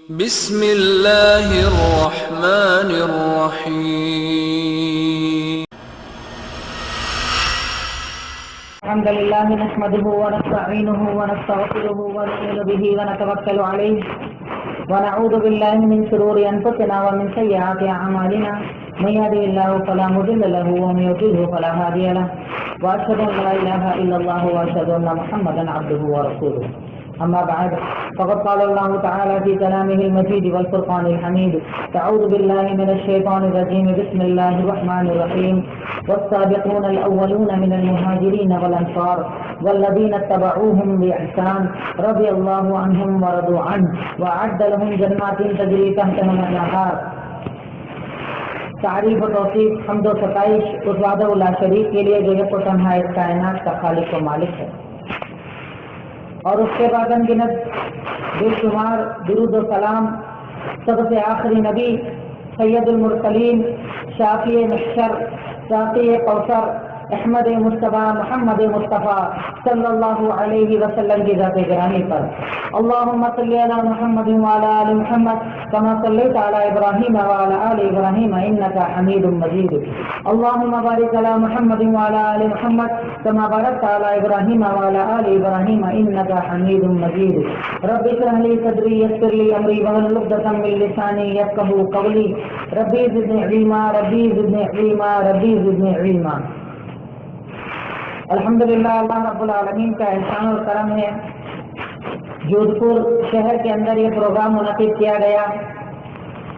بسم اللہ الرحمن الرحیم الحمد للہ نحمده ونستعینه ونستغفره ونؤمن به ونتوکل علیہ ونعوذ باللہ من شرور انفسنا ومن سیئات اعمالنا من یهده اللہ فلا مضل له ومن یضلل فلا هادی له واشهد ان لا الہ الا اللہ واشهد ان محمدا عبده ورسوله اما بعد فقد قال الله تعالى في كلامه المجيد والفرقان الحميد اعوذ بالله من الشيطان الرجيم بسم الله الرحمن الرحيم والسابقون الاولون من المهاجرين والانصار والذين اتبعوهم باحسان رضي الله عنهم ورضوا عنه واعد لهم جنات تجري تحتها الانهار. تعریف و توصیف حمد و ستائش اس وحدہ لا شریک کے لیے جو ایک و تنہا اس کائنات کا خالق و مالک ہے، اور اس کے بعد انگنت بے شمار درود و سلام سب سے آخری نبی سید المرسلین شافی محشر ساقی کوثر احمد مصطفیٰ محمد مصطفیٰ صلی اللہ علیہ وسلم کی ذات گرامی پر اللہم صلی علی محمد وعلی آل محمد کما صلیت علی ابراہیم وعلی آل ابراہیم انکا حمید مجید اللہم بارک علی محمد وعلی آل محمد کما بارکت علی ابراہیم وعلی آل ابراہیم انکا حمید مجید رب اشرح لی صدری یسر لی امری واحلل عقدۃ من لسانی یفقہوا قولی ربی زدنی علما ربی زدنی علما ربی زدنی علما. الحمدللہ اللہ رب العالمین کا احسان اور کرم ہے، جودھ پور شہر کے اندر یہ پروگرام منعقد کیا گیا.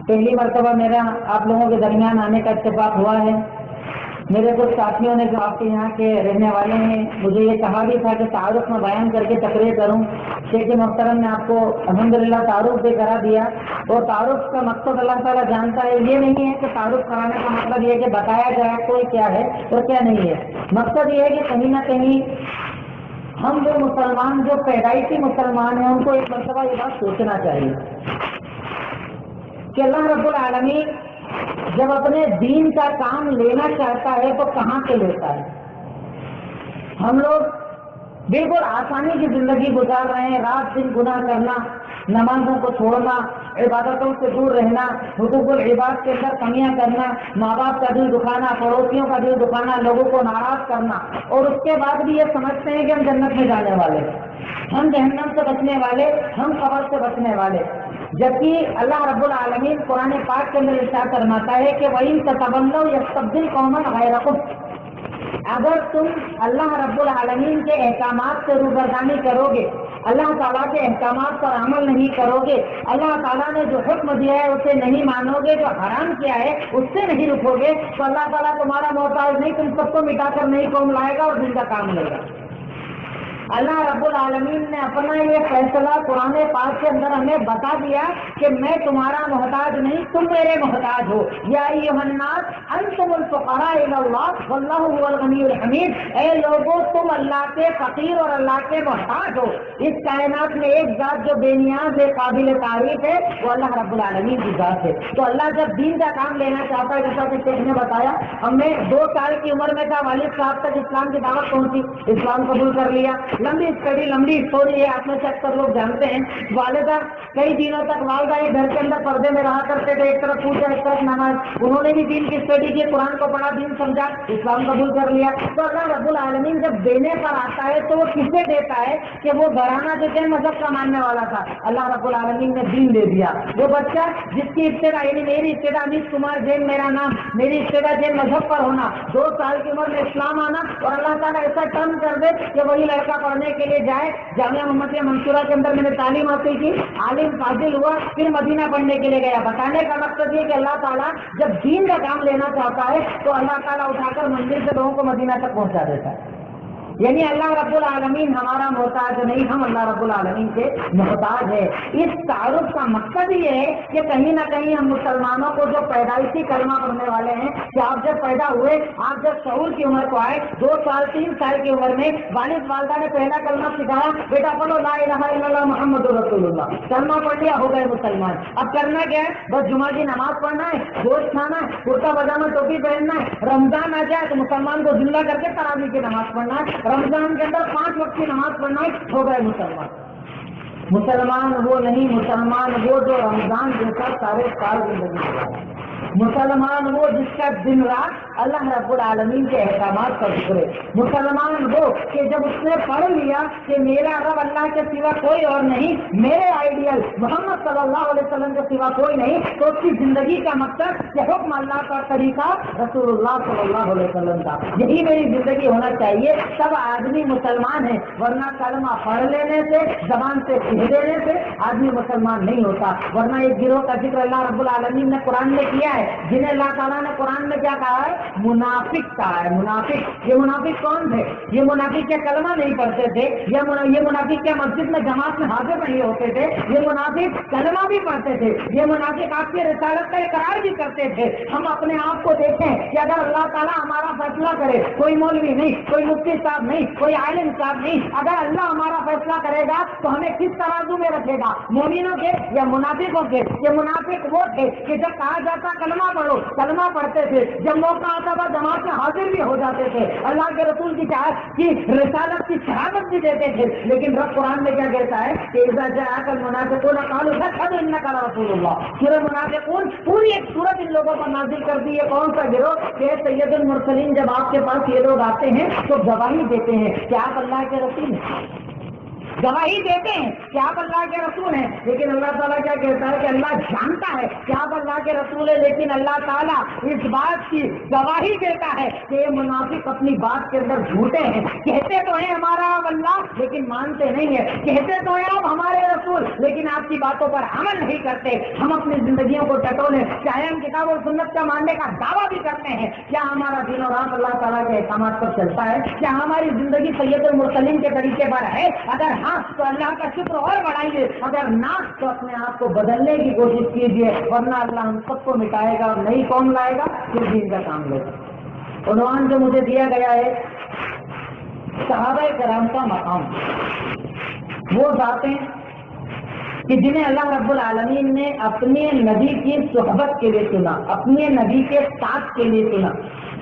پہلی مرتبہ میرا آپ لوگوں کے درمیان آنے کا اتفاق ہوا ہے. میرے کچھ ساتھیوں نے جو آپ کے یہاں کے رہنے والے ہیں مجھے یہ کہا بھی تھا کہ تعارف میں بیان کر کے تقریر کروں. شیخ محترم نے آپ کو الحمدللہ تعارف سے کرا دیا. اور تعارف کا مقصد اللہ تعالیٰ جانتا ہے، یہ نہیں ہے کہ تعارف کرانے کا مطلب یہ ہے کہ بتایا جائے کوئی کیا ہے اور کیا نہیں ہے. مقصد یہ ہے کہ کہیں نہ کہیں ہم جو مسلمان جو پیدائشی مسلمان ہیں ان کو ایک مرتبہ یہ بات سوچنا چاہیے کہ اللہ رب العالمین جب اپنے دین کا کام لینا چاہتا ہے تو کہاں سے لیتا ہے. ہم لوگ بالکل آسانی کی زندگی گزار رہے ہیں، رات دن گناہ کرنا، نمازوں کو چھوڑنا، عبادتوں سے دور رہنا، حقوق العباد کے اندر کمیاں کرنا، ماں باپ کا دل دکھانا، پڑوسیوں کا دل دکھانا، لوگوں کو ناراض کرنا، اور اس کے بعد بھی یہ سمجھتے ہیں کہ ہم جنت میں جانے والے، ہم جہنم سے بچنے والے، ہم قبر سے بچنے والے. جبکہ اللہ رب العالمین قرآن پاک کے اندر ارشاد فرماتا ہے کہ وَإِن تَتَوَلَّوْا يَسْتَبْدِلْ قَوْمًا غَيْرَكُمْ، اگر تم اللہ رب العالمین کے احکامات سے روبردانی کرو گے، اللہ تعالیٰ کے احکامات پر عمل نہیں کرو گے، اللہ تعالیٰ نے جو حکم دیا ہے اسے نہیں مانو گے، جو حرام کیا ہے اس سے نہیں رکو گے، تو اللہ تعالیٰ تمہارا محتاج نہیں، تم سب کو مٹا کر نئی قوم لائے گا اور دن کا کام لے گا. اللہ رب العالمین نے اپنا یہ فیصلہ قرآن پاک کے اندر ہمیں بتا دیا کہ میں تمہارا محتاج نہیں، تم میرے محتاج ہو. یا ایھا الناس انتم الفقراء الی اللہ واللہ هو الغنی الحمید، اے لوگوں تم اللہ کے فقیر اور اللہ کے محتاج ہو. اس کائنات میں ایک ذات جو بے نیاز ہے، قابل تعریف ہے، وہ اللہ رب العالمین کی ذات ہے. تو اللہ جب دین کا کام لینا چاہتا ہے، جیسا کہ شیخ نے بتایا، ہم نے 2 سال کی عمر میں تھا، والد صاحب تک اسلام کی دعوت پہنچی، اسلام قبول کر لیا. لمبی اسٹڈی، لمبی اسٹوری ہے، آپ میں سے اکثر لوگ جانتے ہیں. والدہ کئی دنوں تک والدہ ایک گھر کے اندر پردے میں رہا کرتے تھے، ایک طرف پوجا ایک طرف نماز. انہوں نے بھی دین کی اسٹڈی کی، قرآن کو پڑھا، دین سمجھا، اسلام قبول کر لیا. تو اللہ رب العالمین جب دینے پر آتا ہے تو وہ کسے دیتا ہے کہ وہ گھرانہ جو ہے مذہب کا ماننے والا تھا، اللہ رب العالمین نے دین دے دیا. وہ بچہ جس کی ابتدا، یعنی میری ابتدا امید کمار جین میرا نام، میری ابتدا جین مذہب پر ہونا، 2 سال کی عمر میں اسلام آنا، اور اللہ تعالیٰ ایسا ٹرن کر دے کہ وہی لڑکا پڑھنے کے لیے جائے. جامعہ محمدیہ منصورہ کے اندر میں نے تعلیم حاصل کی، عالم فاضل ہوا، پھر مدینہ پڑھنے کے لیے گیا. بتانے کا مقصد یہ کہ اللہ تعالیٰ جب دین کا کام لینا چاہتا ہے تو اللہ تعالیٰ اٹھا کر منزل سے لوگوں کو مدینہ تک پہنچا دیتا ہے. یعنی اللہ رب العالمین ہمارا محتاج نہیں، ہم اللہ رب العالمین کے محتاج ہے. اس تعارف کا مقصد یہ ہے کہ کہیں نہ کہیں ہم مسلمانوں کو جو پیدائشی کلمہ پڑھنے والے ہیں کہ آپ جب پیدا ہوئے، آپ جب شعور کی عمر کو آئے، 2 سال 3 سال کی عمر میں والد والدہ نے پہلا کلمہ سکھایا، بیٹا پڑھو لا الہ الا اللہ محمد رسول اللہ. کلمہ پڑھ لیا، ہو گئے مسلمان. اب کرنا کیا ہے؟ بس جمعہ کی نماز پڑھنا ہے، گوشت کھانا ہے، کرتا پاجامہ ٹوپی پہننا ہے. رمضان آ جائے تو مسلمان کو ذلہ کر کے تراویح کی نماز پڑھنا ہے. رمضان کے اندر 5 وقت کی نماز پڑھنا، ہو گئے مسلمان. مسلمان وہ نہیں، مسلمان وہ جو رمضان جیسا سارے سال زندگی گزارے، مسلمان وہ جس کا دن رات اللہ رب العالمین کے احکامات کا ذکر ہے، مسلمان وہ کہ جب اس نے پڑھ لیا کہ میرا رب اللہ کے سوا کوئی اور نہیں، میرے آئیڈیل محمد صلی اللہ علیہ وسلم کے سوا کوئی نہیں، تو اس کی زندگی کا مقصد کہ حکم اللہ کا طریقہ رسول اللہ صلی اللہ علیہ وسلم کا، یہی میری زندگی ہونا چاہیے، تب آدمی مسلمان ہے، ورنہ کلمہ پڑھ لینے سے، زبان سے کہہ دینے سے آدمی مسلمان نہیں ہوتا۔ ورنہ ایک گروہ کا ذکر اللہ رب العالمین نے قرآن میں کیا ہے، جنہیں اللہ تعالیٰ نے قرآن میں کیا کہا ہے؟ منافق کہا ہے۔ منافق، یہ منافق کون تھے؟ یہ منافق کیا کلمہ نہیں پڑھتے تھے؟ یہ منافق کیا مسجد میں جماعت میں حاضر نہیں ہوتے تھے؟ یہ منافق کلمہ بھی پڑھتے تھے، یہ منافق آپ کی رسالت کا اقرار بھی کرتے تھے۔ ہم اپنے آپ کو دیکھیں کہ اگر اللہ تعالیٰ ہمارا فیصلہ کرے، کوئی مولوی نہیں، کوئی مفتی صاحب نہیں، کوئی عالم صاحب نہیں، اگر اللہ ہمارا فیصلہ کرے گا تو ہمیں کس ترازو میں رکھے گا؟ مومنوں کے یا منافقوں کے؟ یہ منافق وہ تھے کہ جب کہا جاتا کلمہ پڑھو، کلمہ پڑھتے تھے، جب موقع آتا تھا جماعت میں حاضر بھی ہو جاتے تھے، اللہ کے رسول کی رسالت کی شہادت بھی دیتے تھے، لیکن رب قرآن میں کیا کہتا ہے کہ اذا جاءک المنافقون قالوا نشهد انک لرسول اللہ۔ سورہ منافقون پوری ایک سورت ان لوگوں پر نازل کر دی ہے۔ کون سا گروہ؟ کہ سید المرسلین جب آپ کے پاس یہ لوگ آتے ہیں تو گواہی دیتے ہیں کہ آپ اللہ کے رسول ہیں، گواہی دیتے ہیں کہ آپ اللہ کے رسول ہیں، لیکن اللہ تعالیٰ کیا کہتا ہے کہ اللہ جانتا ہے کہ آپ اللہ کے رسول ہیں، لیکن اللہ تعالیٰ اس بات کی گواہی دیتا ہے کہ یہ منافق اپنی بات کے اندر جھوٹے ہیں، کہتے تو ہیں ہمارا آپ اللہ لیکن مانتے نہیں ہیں، کہتے تو ہیں آپ ہمارے رسول لیکن آپ کی باتوں پر عمل نہیں کرتے۔ ہم اپنی زندگیوں کو ٹٹولیں، چاہے ہم کتاب اور سنت کا ماننے کا دعویٰ بھی کرتے ہیں، کیا ہمارا دن اور رات اللہ تعالیٰ کے احکامات پر چلتا ہے؟ کیا ہماری زندگی سید المرسلین کے طریقے پر ہے؟ اگر ہاں تو اللہ کا شکر اور بڑھائیے، اگر نہ تو اپنے آپ کو بدلنے کی کوشش کیجیے، ورنہ اللہ ہم سب کو مٹائے گا اور نئی قوم لائے گا، پھر دین کا کام لے گا۔ عنوان جو مجھے دیا گیا ہے صحابہ کرام کا مقام، وہ ذاتیں کہ جنہیں اللہ رب العالمین نے اپنے نبی کی صحبت کے لیے چنا، اپنے نبی کے ساتھ کے لیے چنا۔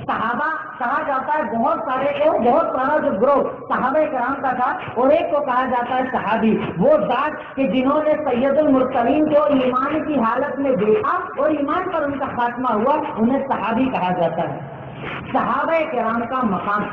صحابہ کہا جاتا ہے بہت سارے کو، بہت سارا جو گروہ صحابہ کرام کا تھا، اور ایک کو کہا جاتا ہے صحابی، وہ ذات کہ جنہوں نے سید المرسلین کو ایمان کی حالت میں دیکھا اور ایمان پر ان کا خاتمہ ہوا، انہیں صحابی کہا جاتا ہے۔ صحابہ کرام کا مقام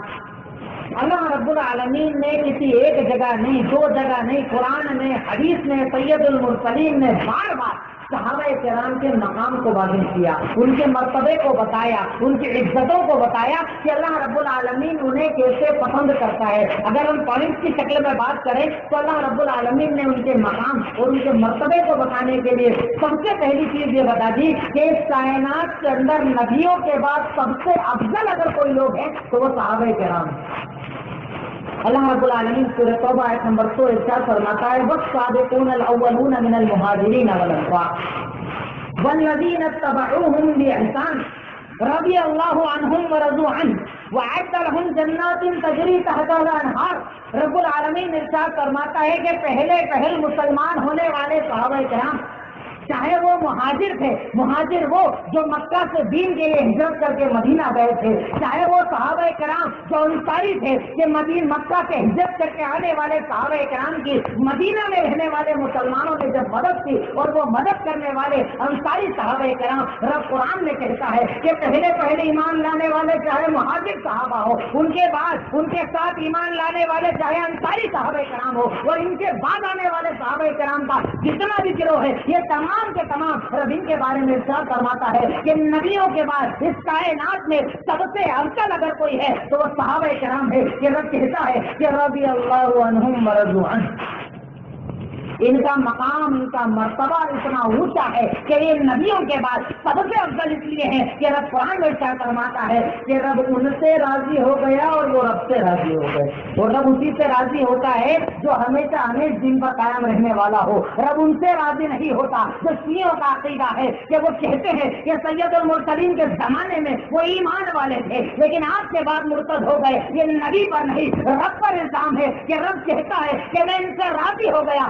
اللہ رب العالمین نے کسی ایک جگہ نہیں، دو جگہ نہیں، قرآن میں، حدیث میں، سید المرسلین نے بار بار صحابہ کرام کے مقام کو واضح کیا، ان کے مرتبے کو بتایا، ان کی عزتوں کو بتایا کہ اللہ رب العالمین انہیں کیسے پسند کرتا ہے۔ اگر ہم پوائنٹ کی شکل میں بات کریں تو اللہ رب العالمین نے ان کے مقام اور ان کے مرتبے کو بتانے کے لیے سب سے پہلی چیز یہ بتا دی کہ کائنات کے اندر نبیوں کے بعد سب سے افضل اگر کوئی لوگ ہیں تو وہ صحابہ کرام ہیں۔ اللہ رب العالمین سورہ توبہ آیت نمبر 100 ارشاد فرماتا ہے والسابقون الاولون من المہاجرین والانصار والذین اتبعوهم بإحسان رضی اللہ عنہم ورضوا عنہ وأعد لهم جنات تجری تحتها الانہار۔ رب العالمین ارشاد فرماتا ہے کہ پہل مسلمان ہونے والے صحابہ کرام، چاہے وہ مہاجر تھے، مہاجر وہ جو مکہ سے دین کے لیے ہجرت کر کے مدینہ گئے تھے، چاہے وہ صحابہ کرام جو انصاری تھے کہ مکہ سے ہجرت کر کے آنے والے صحابہ کرام کی مدینہ میں رہنے والے مسلمانوں نے جب مدد کی اور وہ مدد کرنے والے انصاری صحابہ کرام، رب قرآن میں کہتا ہے کہ پہلے ایمان لانے والے چاہے مہاجر صحابہ ہو، ان کے بعد ان کے ساتھ ایمان لانے والے چاہے انصاری صحابہ کرام ہو، اور ان کے بعد آنے والے صحابہ کرام کا جتنا بھی گروہ ہے، یہ تمام کے تمام رب ان کے بارے میں ارشاد فرماتا ہے کہ نبیوں کے بعد اس کائنات میں سب سے افضل اگر کوئی ہے تو وہ صحابہ کرام ہے۔ کہ رب کہتا ہے کہ رضی اللہ عنہم ورضوا عنہ، ان کا مقام، ان کا مرتبہ اتنا اونچا ہے کہ یہ نبیوں کے بعد سب سے افضل اس لیے ہے کہ رب قرآن میں ارشاد فرماتا ہے کہ رب ان سے راضی ہو گیا اور وہ رب سے راضی ہو گئے، اور رب اسی سے راضی ہوتا ہے جو ہمیشہ دین پر قائم رہنے والا ہو۔ رب ان سے راضی نہیں ہوتا جو شیعوں کا عقیدہ ہے کہ وہ کہتے ہیں کہ سید المرسلین کے زمانے میں وہ ایمان والے تھے لیکن آپ کے بعد مرتد ہو گئے، یہ نبی پر نہیں رب پر الزام ہے کہ رب کہتا ہے کہ میں ان سے راضی ہو گیا،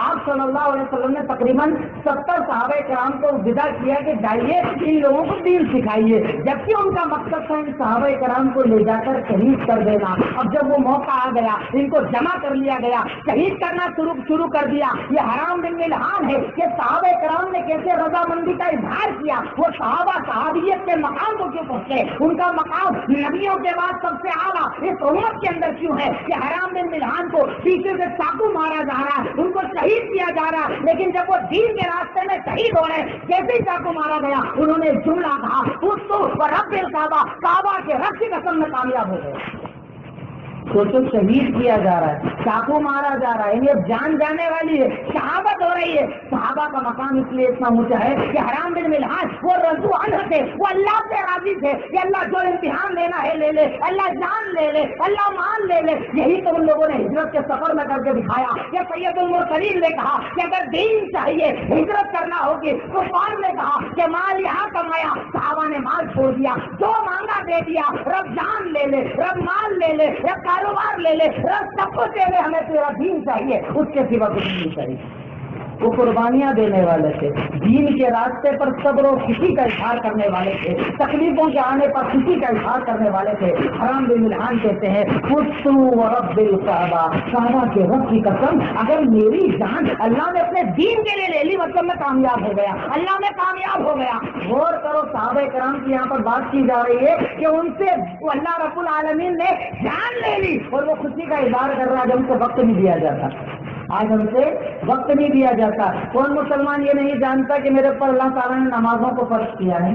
آپ صلی اللہ علیہ وسلم نے تقریباً 70 صحابہ کرام کو ودا کیا کہ جائیے ان لوگوں کو دین سکھائیے، جبکہ ان کا مقصد تھا ان صحابہ کرام کو لے جا کر شہید کر دینا۔ اب جب وہ موقع آ گیا، ان کو جمع کر لیا گیا، شہید کرنا شروع کر دیا۔ یہ حرام بن ملحان ہے کہ صحابہ کرام نے کیسے رضامندی کا اظہار کیا، وہ صحابہ صحابیت کے مقام کو کیوں پہنچے، ان کا مقام نبیوں کے بعد سب سے اعلیٰ اس امت کے اندر کیوں ہے کہ حرام بن ملحان کو پیچھے سے چاقو مارا جا رہا ہے، ان کو شہید کیا جا رہا ہے، لیکن جب وہ دین کے راستے میں شہید ہو رہے کیسے ہی چاقو مارا گیا، انہوں نے جملہ کہا رب الکعبہ، کعبہ کے رب کی قسم میں کامیاب ہو گئے۔ سوچو، شہید کیا جا رہا ہے، چاقو مارا جا رہا ہے، یعنی اب جان جانے والی ہے، شہادت ہو رہی ہے۔ صحابہ کا مقام اس لیے اتنا اونچا ہے کہ حرام بن ملحان وہ رضو عنہ تھے، وہ اللہ سے راضی تھے کہ اللہ جو امتحان لینا ہے لے لے، اللہ جان لے لے، اللہ مان لے لے۔ یہی تو ان لوگوں نے ہجرت کے سفر میں کر کے دکھایا کہ سید المرسلین نے کہا کہ اگر دین چاہیے ہجرت کرنا ہوگی، تو کفار نے کہا کہ مال یہاں کمایا، صحابہ نے مال چھوڑ دیا، جو مانگا دے دیا، رب جان لے لے، رب مال لے لے، رب کاروبار لے لے، رب سب کچھ دے لے، ہمیں تیرا دین چاہیے، اس کے سوا کچھ نہیں چاہیے۔ وہ قربانیاں دینے والے تھے، دین کے راستے پر صبر و خوشی کا اظہار کرنے والے تھے، تکلیفوں کے آنے پر خوشی کا اظہار کرنے والے تھے۔ حرام بن ملحان کہتے ہیں ورب الکعبہ، کعبہ کے رب کی قسم، اگر میری جان اللہ نے اپنے دین کے لیے لے لی، مطلب میں کامیاب ہو گیا، اللہ میں کامیاب ہو گیا۔ غور کرو، صحابہ کرام کی یہاں پر بات کی جا رہی ہے کہ ان سے اللہ رب العالمین نے جان لے لی اور وہ خوشی کا اظہار کر رہا ہے، جب ان کو وقت نہیں دیا جاتا، آج ہم سے وقت نہیں دیا جاتا۔ کون مسلمان یہ نہیں جانتا کہ میرے پر اللہ تعالیٰ نے نمازوں کو فرض کیا ہے؟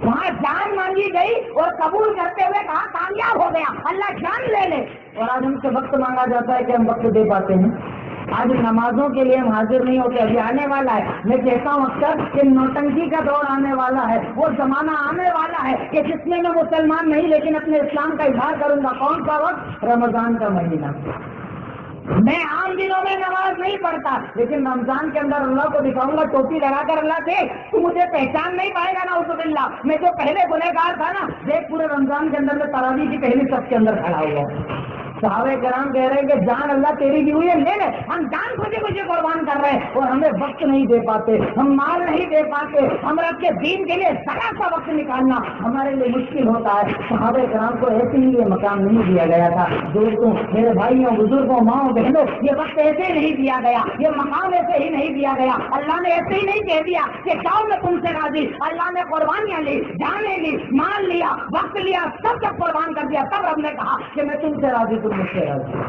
وہاں جان مانگی گئی اور قبول کرتے ہوئے کہا کامیاب ہو گیا، اللہ جان لے لے، اور آج ہم سے وقت مانگا جاتا ہے کہ ہم وقت دے پاتے ہیں؟ آج نمازوں کے لیے ہم حاضر نہیں ہوتے۔ ابھی آنے والا ہے، میں کہتا ہوں اکثر کہ نوٹنکی کا دور آنے والا ہے، وہ زمانہ آنے والا ہے کہ جس میں میں مسلمان نہیں لیکن اپنے اسلام کا اظہار کروں گا۔ کون سا وقت؟ رمضان کا مہینہ۔ میں عام دنوں میں نماز نہیں پڑھتا، لیکن رمضان کے اندر اللہ کو دکھاؤں گا ٹوپی لگا کر، اللہ سے تو مجھے پہچان نہیں پائے گا نا، نعوذ باللہ، میں جو پہلے گنہگار تھا نا، دیکھ پورے رمضان کے اندر میں تراویح کی پہلی صف کے اندر کھڑا ہوا ہوں۔ صحابہ کرام کہہ رہے ہیں کہ جان اللہ تیری دی ہوئی ہے، لے لے، ہم جان کچھ قربان کر رہے ہیں اور ہمیں وقت نہیں دے پاتے، ہم مال نہیں دے پاتے، ہم رب کے دین کے لیے ذرا سا وقت نکالنا ہمارے لیے مشکل ہوتا ہے۔ صحابہ کرام کو ایسے ہی یہ مقام نہیں دیا گیا تھا۔ دوستوں، میرے بھائیوں، بزرگوں، ماؤں، بہنوں، یہ وقت ایسے ہی نہیں دیا گیا، یہ مقام ایسے ہی نہیں دیا گیا۔ اللہ نے ایسے ہی نہیں کہہ دیا کہ جاؤ میں تم سے راضی، اللہ نے قربانیاں لی، جانیں لی، مال لیا، وقت لیا، سب قربان کر دیا، تب رب نے کہا کہ میں تم سے راضی، تم مجھ سے راضی۔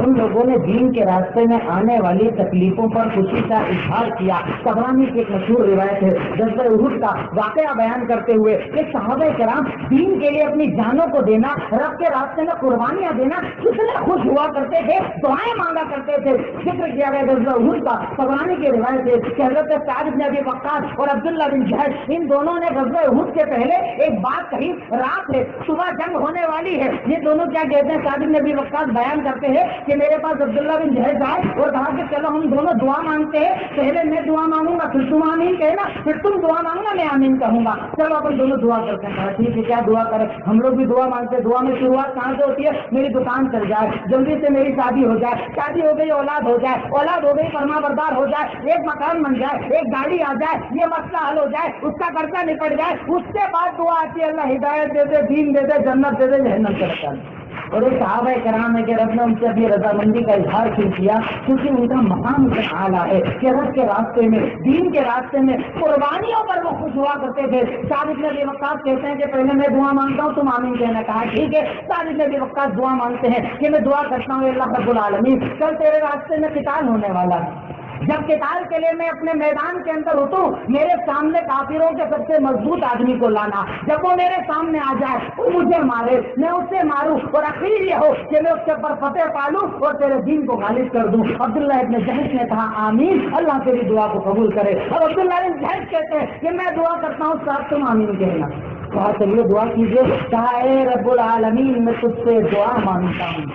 ان لوگوں نے دین کے راستے میں آنے والی تکلیفوں پر خوشی کا اظہار کیا۔ طبرانی کی ایک مشہور روایت ہے غزوہ احد کا واقعہ بیان کرتے ہوئے کہ صحابہ کرام دین کے لیے اپنی جانوں کو دینا، رب کے راستے میں قربانیاں دینا کتنے خوش ہوا کرتے تھے، دعائیں مانگا کرتے تھے۔ ذکر کیا گیا غزوہ احد کا، طبرانی کی روایت ہے کہ حضرت سعد بن ابی وقاص اور عبداللہ بن جہش، ان دونوں نے غزوہ احد کے پہلے ایک بات کہی، رات ہے، صبح جنگ ہونے والی ہے، یہ دونوں کیا کہتے ہیں، سعد بن ابی وقاص بیان کرتے ہیں کہ میرے پاس عبداللہ بن جہش آئے اور کہا کہ چلو ہم دونوں دعا مانگتے ہیں، پہلے میں دعا مانگوں گا پھر تم آمین کہنا، پھر تم دعا مانگنا میں آمین کہوں گا، چلو اپن دونوں دعا کرتے ہیں۔ کہا ٹھیک ہے، کیا دعا کریں؟ ہم لوگ بھی دعا مانگتے ہیں۔ دعا میں شروعات کہاں سے ہوتی ہے؟ میری دکان چل جائے، جلدی سے میری شادی ہو جائے، شادی ہو گئی اولاد ہو جائے، اولاد ہو گئی فرما بردار ہو جائے، ایک مکان بن جائے، ایک گاڑی آ جائے، یہ مسئلہ حل ہو جائے، اس کا قرضہ نپٹ جائے، اس کے بعد دعا آتی ہے اللہ ہدایت دے دے، دین دے دے، جنت دے دے، جہنم سے بچا دے۔ اور ایک صحابہ کرام ہے کہ رب نے ان سے اپنی رضامندی کا اظہار کیا کیونکہ ان کا مقام اتنا اعلیٰ ہے کہ رب کے راستے میں، دین کے راستے میں قربانیوں پر وہ خوش ہوا کرتے تھے۔ سعد بن ابی وقاص کہتے ہیں کہ پہلے میں دعا مانگتا ہوں، تم آمین کہنا۔ کہا ٹھیک ہے۔ سعد بن ابی وقاص دعا مانگتے ہیں کہ میں دعا کرتا ہوں اللہ رب العالمین کل تیرے راستے میں قتال ہونے والا ہے، جب قتال کے لیے میں اپنے میدان کے اندر اتروں، میرے سامنے کافروں کے سب سے مضبوط آدمی کو لانا، جب وہ میرے سامنے آ جائے وہ مجھے مارے، میں اسے ماروں، اور اخیر یہ ہو کہ میں اس کے اوپر فتح پالوں اور تیرے دین کو غالب کر دوں۔ عبداللہ ابن جہش نے کہا آمین، اللہ تیری دعا کو قبول کرے۔ اور عبداللہ ابن جہش کہتے ہیں کہ میں دعا کرتا ہوں ساتھ تم آمین کہنا۔ کہا چلیے دعا کیجیے۔ کہا اے رب العالمین میں تجھ سے دعا مانگتا ہوں،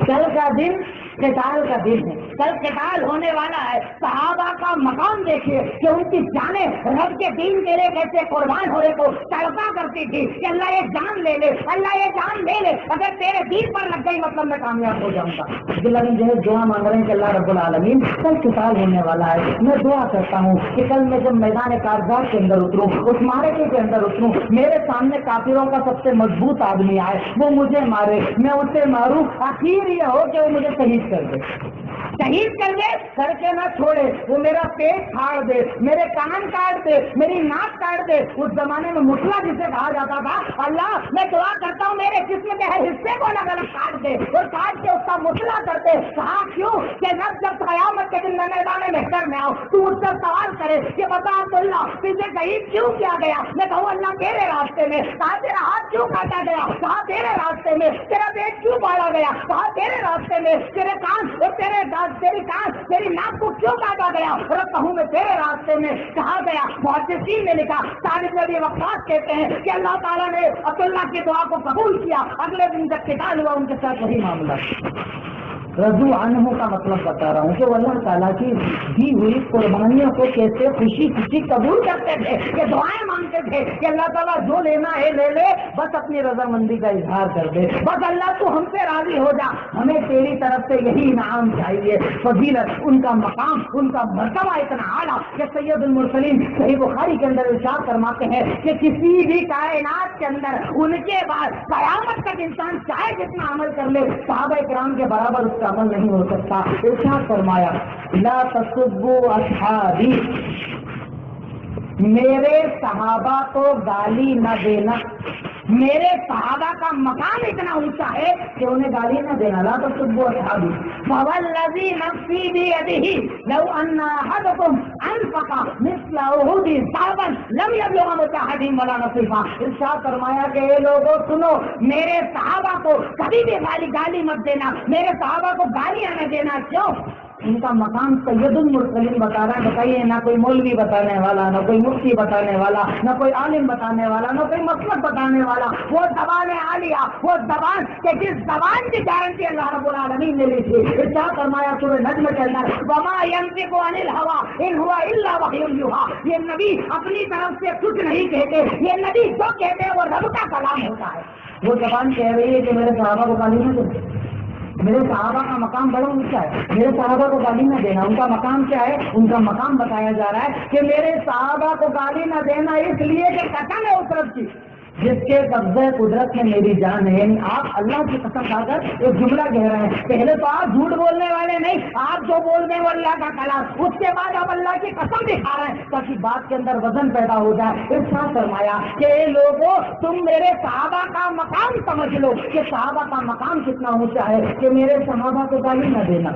کل کا دن قتال کا دن ہے، کل قتال ہونے والا ہے. صحابہ کا مقام دیکھیے کہ ان کی جانیں رب کے دین کے لیے کیسے قربان ہونے کو تڑپا کرتی تھی کہ اللہ یہ جان لے لے، اللہ یہ جان لے لے، اگر تیرے دین پر لگ گئی مطلب میں کامیاب ہو جاؤں گا. عبداللہ بن جہیز دعا مانگ رہے ہیں کہ اللہ رب العالمین کل قتال ہونے والا ہے، میں دعا کرتا ہوں کہ کل میں جب میدان کارزات کے اندر اتروں، اس معرکے کے اندر اتروں، میرے سامنے کافروں کا سب سے مضبوط آدمی آئے، وہ مجھے مارے، میں اسے ماروں، آخر یہ ہو کہ وہ مجھے شہید کر دے، شہید کر دے، کر کے نہ چھوڑے، وہ میرا پیٹ پھاڑ دے، میرے کان کاٹ دے، میری ناک کاٹ دے. اس زمانے میں مطلع جسے کہا جاتا تھا، اللہ میں دعا کرتا ہوں میرے جسم کے ہر حصے کو الگ الگ کاٹ دے اور کاٹ کے اس کا مطلع کرتے. کہا کیوں کہ جب قیامت کے دن میں میدان محشر میں آؤں تو مجھ سے سوال کرے کہ بتا عبداللہ تجھے شہید کیوں کیا گیا؟ میں کہوں اللہ تیرے راستے میں. کہا تیرا ہاتھ کیوں کاٹا گیا؟ کہا تیرے راستے میں. تیرا پیٹ کیوں پاڑا گیا؟ کہا تیرے راستے میں. تیرے کان اور تیری کان تیری ناک کو کیوں کاٹا گیا؟ اور کہوں میں تیرے راستے میں. کہا گیا محدثین نے لکھا، طالب نبی وقاص کہتے ہیں کہ اللہ تعالیٰ نے عبداللہ کی دعا کو قبول کیا. اگلے دن جب قتال ہوا ان کے ساتھ وہی معاملہ. رضو عنہ کا مطلب بتا رہا ہوں کہ وہ اللہ تعالیٰ کی دی ہوئی قربانیوں کو کیسے خوشی خوشی قبول کرتے تھے، کہ دعائیں مانگتے تھے کہ اللہ تعالیٰ جو لینا ہے لے لے، بس اپنی رضامندی کا اظہار کر دے، بس اللہ تو ہم سے راضی ہو جا، ہمیں تیری طرف سے یہی انعام چاہیے. فضیلت، ان کا مقام، ان کا مرتبہ اتنا اعلیٰ کہ سید المرسلین صحیح بخاری کے اندر ارشاد فرماتے ہیں کہ کسی بھی کائنات کے اندر ان کے بعد قیامت تک انسان چاہے جتنا عمل کر لے، صحابہ کرام کے برابر اس کا عمل نہیں ہو سکتا. ارشاد فرمایا لا تسبوا اصحابی، میرے صحابہ کو گالی نہ دینا. میرے صحابہ کا مقام اتنا اونچا ہے کہ انہیں گالی نہ دینا. لا تسبوا اصحابی فوالذی نفسی بیدہ لو ان احدکم انفق مثل احد ذهبا لم یبلغ مجاہدا ولا نصیفا. ارشاد فرمایا کہ اے لوگوں سنو، میرے صحابہ کو کبھی بھی گالی مت دینا، میرے صحابہ کو گالیاں نہ دینا. کیوں؟ ان کا مقام سید المرسلین بتا رہا ہے. بتائیے، نہ کوئی مولوی بتانے والا، نہ کوئی مفتی بتانے والا، نہ کوئی عالم بتانے والا، نہ کوئی مسلک بتانے والا. وہ زبان عالیہ، وہ زبان کہ جس زبان کی گارنٹی اللہ رب العالمین نے لی تھی. ارشاد فرمایا سورہ نجم کے اندر وما ينطق عن الهوى ان هو الا وحی یوحی. یہ نبی اپنی طرف سے کچھ نہیں کہتے، یہ نبی جو کہتے ہیں وہ رب کا کلام ہوتا ہے. وہ زبان کہہ رہی ہے کہ میرے صحابہ کو گالی نہ دو، میرے صحابہ کا مقام بڑا اونچا ہے، میرے صحابہ کو گالی نہ دینا. ان کا مقام کیا ہے؟ ان کا مقام بتایا جا رہا ہے کہ میرے صحابہ کو گالی نہ دینا، اس لیے کہ قسم ہے اس رب کی جس کے قبضہ قدرت میں میری جان ہے. یعنی آپ اللہ کی قسم کھا کر ایک جملہ کہہ رہے ہیں. پہلے تو آپ جھوٹ بولنے والے نہیں، آپ جو بول رہے ہیں وہ اللہ کا کلام، اس کے بعد آپ اللہ کی قسم دکھا رہے ہیں تاکہ بات کے اندر وزن پیدا ہو جائے. ارشاد فرمایا کہ لوگوں تم میرے صحابہ کا مقام سمجھ لو کہ صحابہ کا مقام کتنا اونچا ہے کہ میرے صحابہ کو گالی نہ دینا.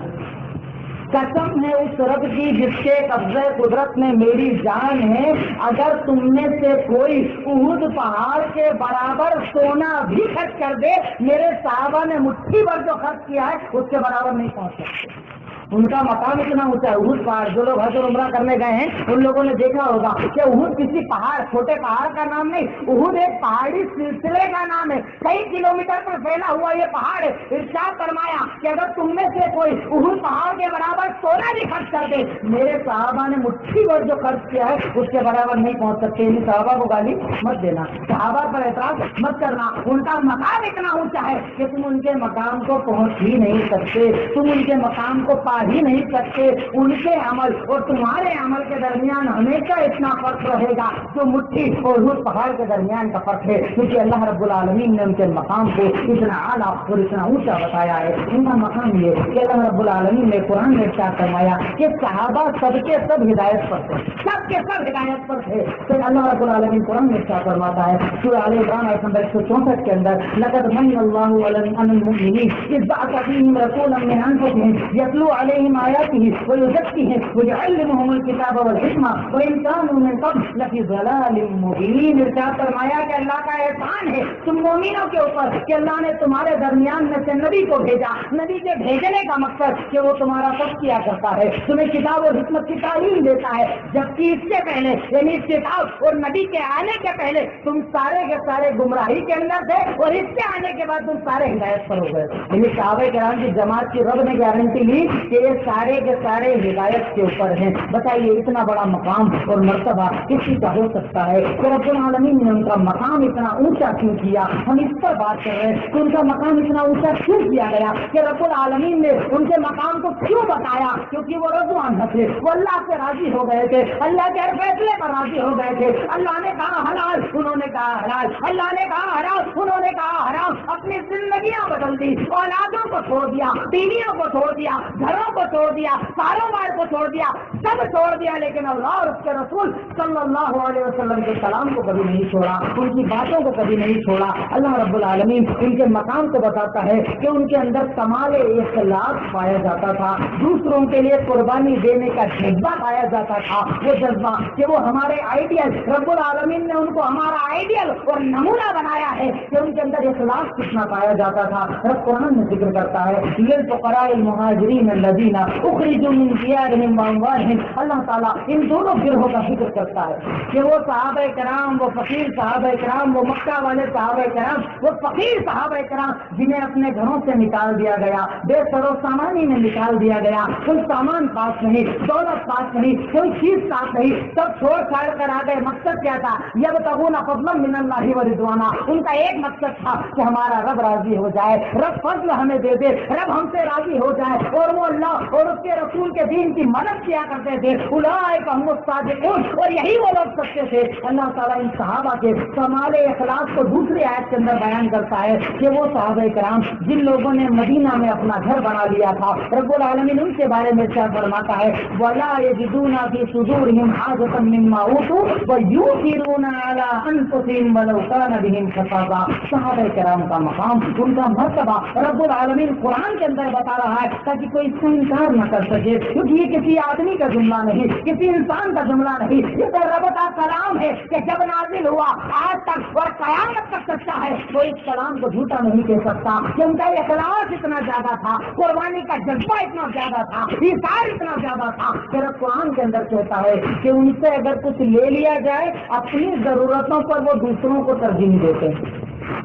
قسم ہے اس رب کی جس کے قبضہ قدرت میں میری جان ہے، اگر تم میں سے کوئی احد پہاڑ کے برابر سونا بھی خرچ کر دے، میرے صحابہ نے مٹھی بھر جو خرچ کیا ہے اس کے برابر نہیں پہنچ سکتے. ان کا مقام اتنا اونچا ہے. احد پہاڑ، جو لوگ حج اور عمرہ کرنے گئے ہیں ان لوگوں نے دیکھا ہوگا کہ احد کسی پہاڑ، چھوٹے پہاڑ کا نام نہیں، احد ایک پہاڑی سلسلے کا نام ہے. کئی کلومیٹر پر پھیلا ہوا یہ پہاڑ ہے. ارشاد فرمایا کہ اگر تم میں سے کوئی احد پہاڑ کے برابر سونا بھی خرچ کر دے، میرے صحابہ نے مٹھی بھر جو خرچ کیا ہے اس کے برابر نہیں پہنچ سکتے. ان صحابہ کو گالی مت دینا، صحابہ پر اعتراض مت کرنا. ان کا مقام اتنا اونچا ہے کہ تم ان کے مقام کو پہنچ ہی نہیں سکتے، تم ان کے مقام کو پا ہی نہیں سکتے. ان کے عمل اور تمہارے عمل کے درمیان ہمیشہ اتنا فرق رہے گا جو مٹھی اور احد پہاڑ کے درمیان کا فرق ہے، کیونکہ اللہ رب العالمین نے ان کے مقام کو اتنا اعلیٰ اور اتنا اونچا بتایا ہے. ان کا مقام یہ کہ اللہ رب العالمین نے قرآن میں ارشاد فرمایا کہ صحابہ سب کے سب ہدایت پر تھے، سب کے سب ہدایت پر تھے. پھر اللہ رب العالمین قرآن میں ارشاد فرماتا ہے سورہ آل عمران آیت نمبر 164 کے اندر لقد من اللہ علی المؤمنین اذ بعث فیہم رسولا من انفسہم یتلو علیہم آیاتہ ویزکیہم ویعلمہم الکتاب والحکمہ وإن كانوا من قبل لفی ضلال مبین. ارشاد فرمایا کہ اللہ کا احسان ہے تم مومنوں کے اوپر کہ اللہ نے تمہارے درمیان میں سے نبی کو بھیجا. نبی کے بھیجنے کا مقصد کہ وہ تمہارا تزکیہ کرتا ہے, تمہیں کتاب اور حکمت کی تعلیم دیتا ہے, جبکہ اس سے پہلے یعنی کتاب اور نبی کے آنے کے پہلے تم سارے کے سارے گمراہی کے اندر تھے اور اس کے آنے کے بعد تم سارے ہدایت پر ہو گئے. یعنی صحابہ کرام کی جماعت کی رب نے گارنٹی لی کہ یہ سارے کے سارے ہدایت کے اوپر ہیں. بتائیے اتنا بڑا مقام اور مرتبہ کسی کا ہو سکتا ہے کہ رب العالمین نے ان کا مقام اتنا اونچا کیوں کیا؟ ہم اس پر بات کر رہے ہیں کہ ان کا مقام اتنا اونچا کیوں کیا گیا, کہ رب العالمین نے ان کے مقام کو کیوں بتایا؟ کیونکہ وہ رضوان تھے, وہ اللہ سے راضی ہو گئے تھے, اللہ کے ہر فیصلے پر راضی ہو گئے تھے. اللہ نے کہا حلال, انہوں نے کہا حلال, اللہ نے کہا حرام, انہوں نے کہا حرام. اپنی زندگیاں بدل دی, اولادوں کو چھوڑ دیا, بیویوں کو چھوڑ دیا, گھروں کو چھوڑ دیا, کاروبار کو چھوڑ دیا, سب چھوڑ دیا, لیکن اللہ اور اس کے رسول صلی اللہ علیہ وسلم کے کلام کو کبھی نہیں چھوڑا, ان کی باتوں کو کبھی نہیں چھوڑا. اللہ رب العالمین ان کے مقام کو بتاتا ہے کہ ان کے اندر کمال اخلاص پایا جاتا تھا, دوسروں کے لیے قربانی دینے کا جذبہ پایا جاتا تھا. وہ جذبہ کہ وہ ہمارے آئیڈیل, رب العالمین نے ان کو ہمارا آئیڈیل اور نمونہ بنایا ہے کہ ان کے اندر اخلاص کتنا پایا جاتا تھا. رب قرآن میں ذکر کرتا ہے للفقراء المہاجرین الذین اخرجوا من دیارہم واموالہم. اللہ تعالیٰ ان دونوں گروہوں کا ذکر کرتا ہے کہ وہ صحابہ کرام, وہ فقیر صحابہ کرام, وہ مکہ والے صحابہ کرام, وہ فقیر صحابہ کرام جنہیں اپنے گھروں سے نکال دیا گیا, بے سر و سامانی میں نکال دیا گیا, کوئی سامان پاس نہیں, دولت پاس نہیں, کوئی چیز پاس نہیں, سب چھوڑ چھاڑ کر آ گئے. مقصد کیا تھا؟ یبتغون فضلا من اللہ ورضوانا. ان کا ایک مقصد تھا کہ ہمارا رب راضی ہو جائے, رب فضل ہمیں دے دے, رب ہم سے راضی ہو جائے, اور وہ اللہ اور اس کے رسول کے دین کی مدد کیا کرتے تھے. اولئک هم الصادقون, اور یہی وہ لوگ سچے تھے. اللہ تعالیٰ ان صحابہ کے کمال اخلاص کو دوسری آیت کے اندر بیان کرتا ہے کہ وہ صحابہ کرام جن لوگوں نے مدینہ میں اپنا گھر بنا لیا تھا, رب العالمین ان کے بارے میں کیا فرماتا ہے؟ وَلَا يَجِدُونَ فِي صُدُورِهِمْ حَاجَةً مِّمَّا أُوتُوا وَيُؤْثِرُونَ عَلَىٰ أَنفُسِهِمْ وَلَوْ كَانَ بِهِمْ خَصَاصَةٌ. صحابہ کرام کا مقام, ان کا مرتبہ رب العالمین قرآن کے اندر بتا رہا ہے تاکہ کوئی اس کا انکار نہ کر سکے, کیونکہ یہ کسی آدمی کا جملہ نہیں, کسی انسان کا جملہ نہیں, یہ تو رب کا کلام ہے کہ جب نازل ہوا آج تک اور قیامت تک سچا ہے. وہ اس کلام کو جھوٹا نہیں کہہ سکتا کہ ان کا اخلاص اتنا زیادہ تھا, قربانی کا جذبہ اتنا زیادہ تھا, ایثار اتنا زیادہ تھا کہ رب قرآن کے اندر کہتا ہے کہ ان سے اگر کچھ لے لیا جائے اپنی ضرورتوں پر وہ دوسروں کو ترجیح دیتے ہیں.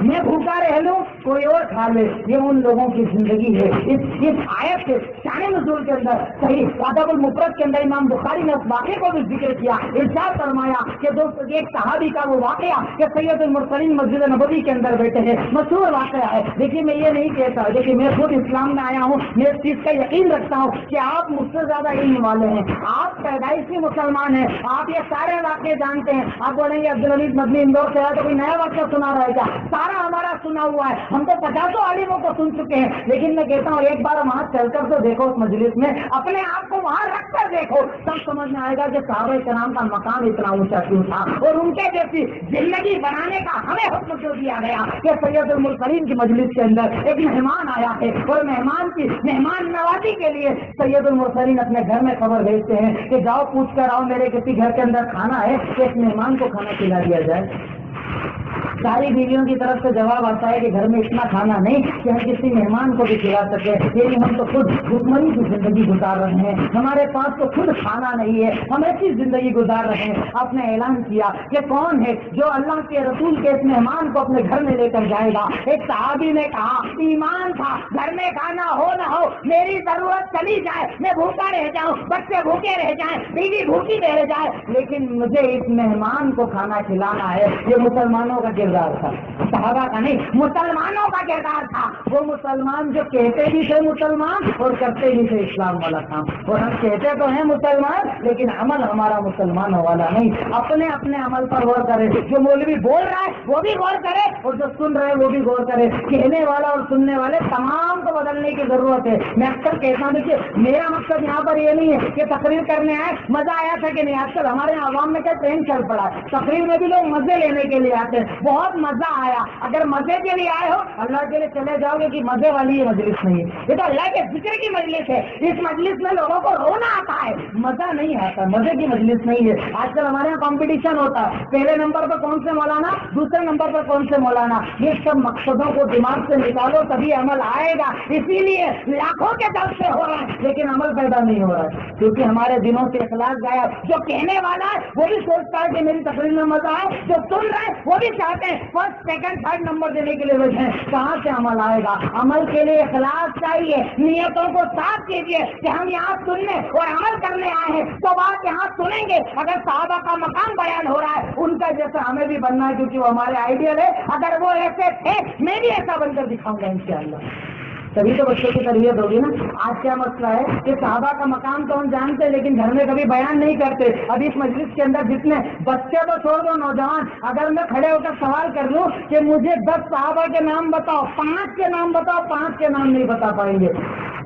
میں بھوکا رہ لوں کوئی اور کھا لے, یہ ان لوگوں کی زندگی ہے. اس آیت کے شان نزول کے اندر صحیح ادب المفرد کے اندر امام بخاری نے اس واقعے کو بھی ذکر کیا. ارشاد فرمایا کہ دوست ایک صحابی کا وہ واقعہ کہ سید المرسلین مسجد نبوی کے اندر بیٹھے ہیں, مشہور واقعہ ہے. دیکھیے میں یہ نہیں کہتا, دیکھیے میں خود اسلام میں آیا ہوں, میں اس چیز کا یقین رکھتا ہوں کہ آپ مجھ سے زیادہ علم والے ہیں, آپ پیدائشی مسلمان ہیں, آپ یہ سارے واقعے جانتے ہیں. آپ بولیں گے عبدالحمید مدنی اندور سے آیا تو کوئی نیا واقعہ سنا رہے گا, سارا ہمارا سنا ہوا ہے, ہم تو 50 عالموں کو سن چکے ہیں. لیکن میں کہتا ہوں ایک بار وہاں چل کر تو دیکھو, اس مجلس میں اپنے آپ کو وہاں رکھ کر دیکھو, تب سمجھ میں آئے گا کہ صحابہ کرام کا مقام اتنا اونچا کیوں تھا, اور ان کے جیسی زندگی بنانے کا ہمیں حکم کیوں دیا گیا کہ سید المرسلین کی مجلس کے اندر ایک مہمان آیا ہے, اور مہمان کی مہمان نوازی کے لیے سید المرسلین اپنے گھر میں خبر بھیجتے ہیں کہ جاؤ پوچھ کر آؤ میرے کسی گھر کے اندر کھانا ہے کہ اس مہمان کو کھانا کھلا دیا جائے. ساری بیویوں کی طرف سے جواب آتا ہے کہ گھر میں اتنا کھانا نہیں کہ ہم کسی مہمان کو بھی کھلا سکے, یعنی ہم تو خود بھوکمری کی زندگی گزار رہے ہیں, ہمارے پاس تو خود کھانا نہیں ہے, ہم ایسی زندگی گزار رہے ہیں. آپ نے اعلان کیا کہ کون ہے جو اللہ کے رسول کے اس مہمان کو اپنے گھر میں لے کر جائے گا. ایک صحابی نے کہا ایمان تھا, گھر میں کھانا ہو نہ ہو میری ضرورت چلی جائے, میں بھوکا رہ جاؤں, بچے بھوکے رہ جائیں, بیوی بھوکی رہ جائے, لیکن مجھے اس مہمان کو کھانا کھلانا ہے. یہ مسلمانوں کا کردار تھا, صحابہ کا نہیں, مسلمانوں کا کردار تھا. وہ مسلمان جو کہتے بھی تھے مسلمان اور کرتے بھی تھے اسلام والا کام. اور ہم کہتے تو ہیں مسلمان لیکن عمل ہمارا مسلمانوں والا نہیں. اپنے اپنے عمل پر غور کرے, جو مولوی بول رہا ہے وہ بھی غور کرے اور جو سن رہے وہ بھی غور کرے. کہنے والا اور سننے والے تمام کو بدلنے کی ضرورت ہے. میں اکثر کہتا ہوں دیکھیے میرا مقصد یہاں پر یہ نہیں ہے کہ تقریر کرنے آئے مزہ آیا تھا کہ نہیں. آج کل ہمارے عوام میں کیا ٹرینڈ چل پڑا ہے, تقریر میں بھی لوگ مزے لینے کے لیے آتے ہیں. بہت مزہ آیا. اگر مزے کے لیے آئے ہو اللہ کے لیے چلے جاؤ گے کہ مزے والی یہ مجلس نہیں ہے. یہ تو اللہ کے ذکر کی مجلس ہے. اس مجلس میں لوگوں کو رونا آتا ہے, مزہ نہیں آتا. مزے کی مجلس نہیں ہے. آج کل ہمارے یہاں کمپٹیشن ہوتا ہے, پہلے نمبر پر کون سے مولانا, دوسرے نمبر پر کون سے مولانا. یہ سب مقصدوں کو دماغ سے نکالو تبھی عمل آئے گا. اسی لیے لاکھوں کے جلسے ہو رہے ہیں لیکن عمل پیدا نہیں ہو رہا ہے, کیونکہ ہمارے دلوں سے اخلاص گیا. جو کہنے والا ہے وہ بھی سوچتا ہے کہ میری تقریر میں مزہ آئے, جو سن رہے ہیں وہ بھی چاہتے ہیں فرسٹ سیکنڈ تھرڈ نمبر دینے کے لیے بیٹھے ہیں. کہاں سے عمل آئے گا؟ عمل کے لیے اخلاص چاہیے. نیتوں کو صاف کیجیے کہ ہم یہاں سننے اور عمل کرنے آئے ہیں, تو بات یہاں سنیں گے. اگر صحابہ کا مقام بیان ہو رہا ہے ان کا جیسا ہمیں بھی بننا ہے, کیونکہ وہ ہمارے آئیڈیل ہے. اگر وہ ایسے تھے میں بھی ایسا بن کر دکھاؤں گا انشاءاللہ. تبھی تو بچوں کی تربیت ہوگی نا. آج کیا مسئلہ ہے کہ صحابہ کا مقام تو ہم جانتے ہیں لیکن گھر میں کبھی بیان نہیں کرتے. ابھی اس مجلس کے اندر جتنے بچے تو چھوڑ دو, نوجوان, اگر میں کھڑے ہو کر سوال کر لوں کہ مجھے 10 صحابہ کے نام بتاؤ, 5 کے نام بتاؤ, 5 کے نام نہیں بتا پائیں گے.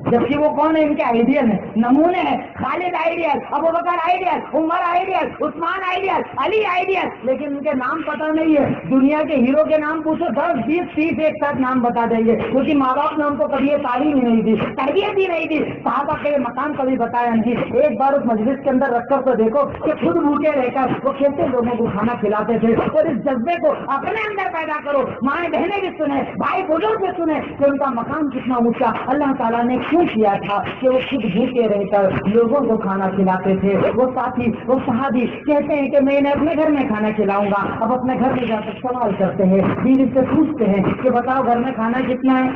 جبکہ وہ کون ہے؟ ان کے آئیڈیل ہیں, نمونے ہیں. خالد آئیڈیل, ابوبکر آئیڈیل, عمر آئیڈیل, عثمان آئیڈیل, علی آئیڈیل, لیکن ان کے نام پتہ نہیں ہے. دنیا کے ہیرو کے نام پوچھو 10 20 30 ایک ساتھ نام بتا دیں گے, کیونکہ ماں باپ نے ان کو کبھی یہ تعلیم ہی نہیں دی, تربیت ہی نہیں دی. صحابہ کے مقام کبھی بتایا نہیں. ایک بار اس مجلس کے اندر رکھ کر تو دیکھو کہ خود بھوکے رہ کر وہ کیسے لوگوں کو کھانا کھلاتے تھے. اور اس جذبے کو اپنے اندر پیدا کرو. مائیں بہنیں بھی سنیں, بھائی بزرگ بھی سنیں کہ ان کا مقام کتنا اونچا اللہ تعالیٰ نے کیوں کیا تھا کہ وہ خود بھوکے رہ کر لوگوں کو کھانا کھلاتے تھے. وہ ساتھی, وہ صحابی کہتے ہیں کہ میں انہیں اپنے گھر میں کھانا کھلاؤں گا. اب اپنے گھر میں جا کر سوال کرتے ہیں, بیوی سے پوچھتے ہیں کہ بتاؤ گھر میں کھانا کتنا ہے.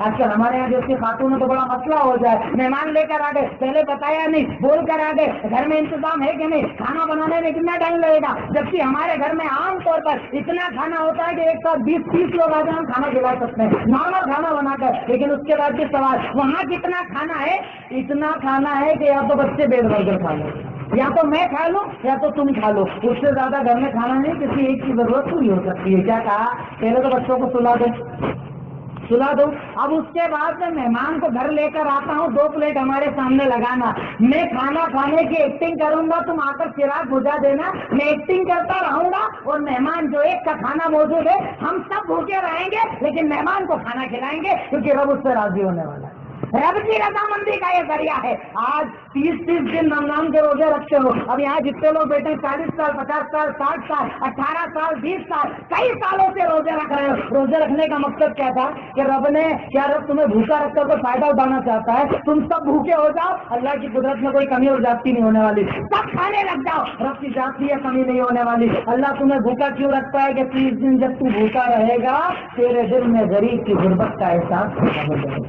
آج کل ہمارے یہاں جیسے خاتون ہے تو بڑا مسئلہ ہو جائے, مہمان لے کر آ گئے, پہلے بتایا نہیں, بول کر آ گئے, گھر میں انتظام ہے کہ نہیں, کھانا بنانے میں کتنا ٹائم لگے گا. جبکہ ہمارے گھر میں عام طور پر اتنا کھانا ہوتا ہے کہ ایک ساتھ 20-30 لوگ آ جائیں ہم کھانا کھلا سکتے ہیں, نارمل کھانا بنا کر. لیکن اس کے بعد کے سوال, وہاں کتنا کھانا ہے؟ اتنا کھانا ہے کہ یا تو بچے پیٹ بھر کر کھا لیں, یا تو میں کھا لوں یا تو تم کھا لو. اس سے زیادہ گھر میں کھانا نہیں, کسی ایک کی ضرورت پوری ہو سکتی ہے. کیا کہا؟ پہلے تو بچوں کو سلا دو. اب اس کے بعد میں مہمان کو گھر لے کر آتا ہوں, 2 پلیٹ ہمارے سامنے لگانا, میں کھانا کھانے کی ایکٹنگ کروں گا, تم آ کر چراغ بجھا دینا, میں ایکٹنگ کرتا رہوں گا. اور مہمان جو ایک کا کھانا موجود ہے ہم سب بھوکے رہیں گے لیکن مہمان کو کھانا کھلائیں گے, کیونکہ رب اس سے راضی ہونے والا ہے. رب کی رضامندی کا یہ ذریعہ ہے. آج 30 دن رمضان کے روزے رکھتے ہو. اب یہاں جتنے لوگ بیٹھے 40 سال 50 سال 60 سال 18 سال 20 سال کئی سالوں سے روزے رکھ رہے ہو. روزے رکھنے کا مقصد کیا تھا کہ رب تمہیں بھوکا رکھ کر کوئی فائدہ اٹھانا چاہتا ہے؟ تم سب بھوکے ہو جاؤ, اللہ کی قدرت میں کوئی کمی اور زیادتی نہیں ہونے والی, سب کھانے لگ جاؤ, رب کی ذاتی ہے کمی نہیں ہونے والی. اللہ تمہیں بھوکا کیوں رکھتا ہے کہ 30 دن جب تو بھوکا رہے گا تیرے دل میں غریب کی غربت کا احساس ہو جائے گا.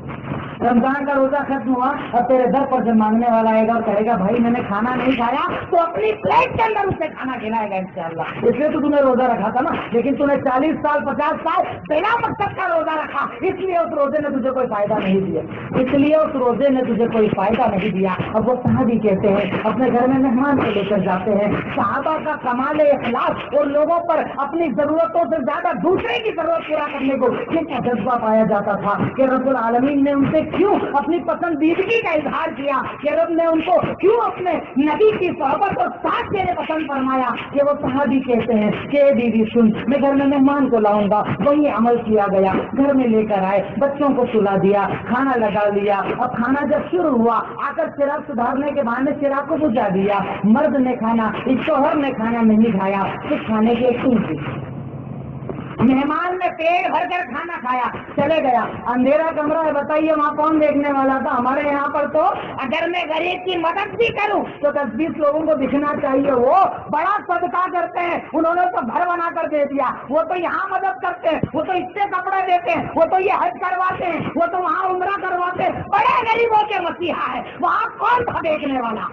رمضان کا روزہ ختم ہوا اور تیرے در پر جب مانگنے والا آئے گا اور کہے گا بھائی میں نے کھانا نہیں کھایا, تو اپنی پلیٹ کے اندر اسے کھانا کھلائے گا انشاءاللہ. اس لیے تو تمہیں روزہ رکھا تھا نا, لیکن تم نے 40 سال 50 سال بلا مقصد کا روزہ رکھا, اس لیے اس روزے نے تجھے کوئی فائدہ نہیں دیا, اس لیے اس روزے نے تجھے کوئی فائدہ نہیں دیا. اب وہ صحابی کہتے ہیں اپنے گھر میں مہمان کو لے کر جاتے ہیں. صحابہ کا کمال اخلاص اور لوگوں پر اپنی ضرورتوں سے زیادہ دوسرے کی ضرورت پورا کرنے کو کن کا جذبہ پایا جاتا تھا کہ رب العالمین نے ان سے کیوں اپنی پسندیدگی کا اظہار کیا, کہ رب نے ان کو کیوں اپنے نبی کی صحبت کو ساتھ دینے پسند فرمایا. کہ وہ صحابی کہتے ہیں کہ بیوی سن, میں گھر میں مہمان کو لاؤں گا. وہی عمل کیا گیا, گھر میں لے کر آئے, بچوں کو سلا دیا, کھانا لگا لیا. اب کھانا جب شروع ہوا آ کر چراغ سدھارنے کے بہانے چراغ کو بجھا دیا. مرد نے کھانا, اس شوہر نے کھانا نہیں کھایا, پھر کھانے کی ایک سن تھی. مہمان نے پیٹ بھر کر کھانا کھایا, چلے گیا. اندھیرا کمرہ ہے, بتائیے وہاں کون دیکھنے والا تھا؟ ہمارے یہاں پر تو اگر میں غریب کی مدد بھی کروں تو 10-20 لوگوں کو دکھنا چاہیے. وہ بڑا صدقہ کرتے ہیں, انہوں نے تو گھر بنا کر دے دیا, وہ تو یہاں مدد کرتے ہیں, وہ تو اس سے کپڑے دیتے ہیں, وہ تو یہ حج کرواتے ہیں, وہ تو وہاں عمرہ کرواتے ہیں. بڑے غریبوں کے مسیحا ہے, وہاں کون تھا دیکھنے والا؟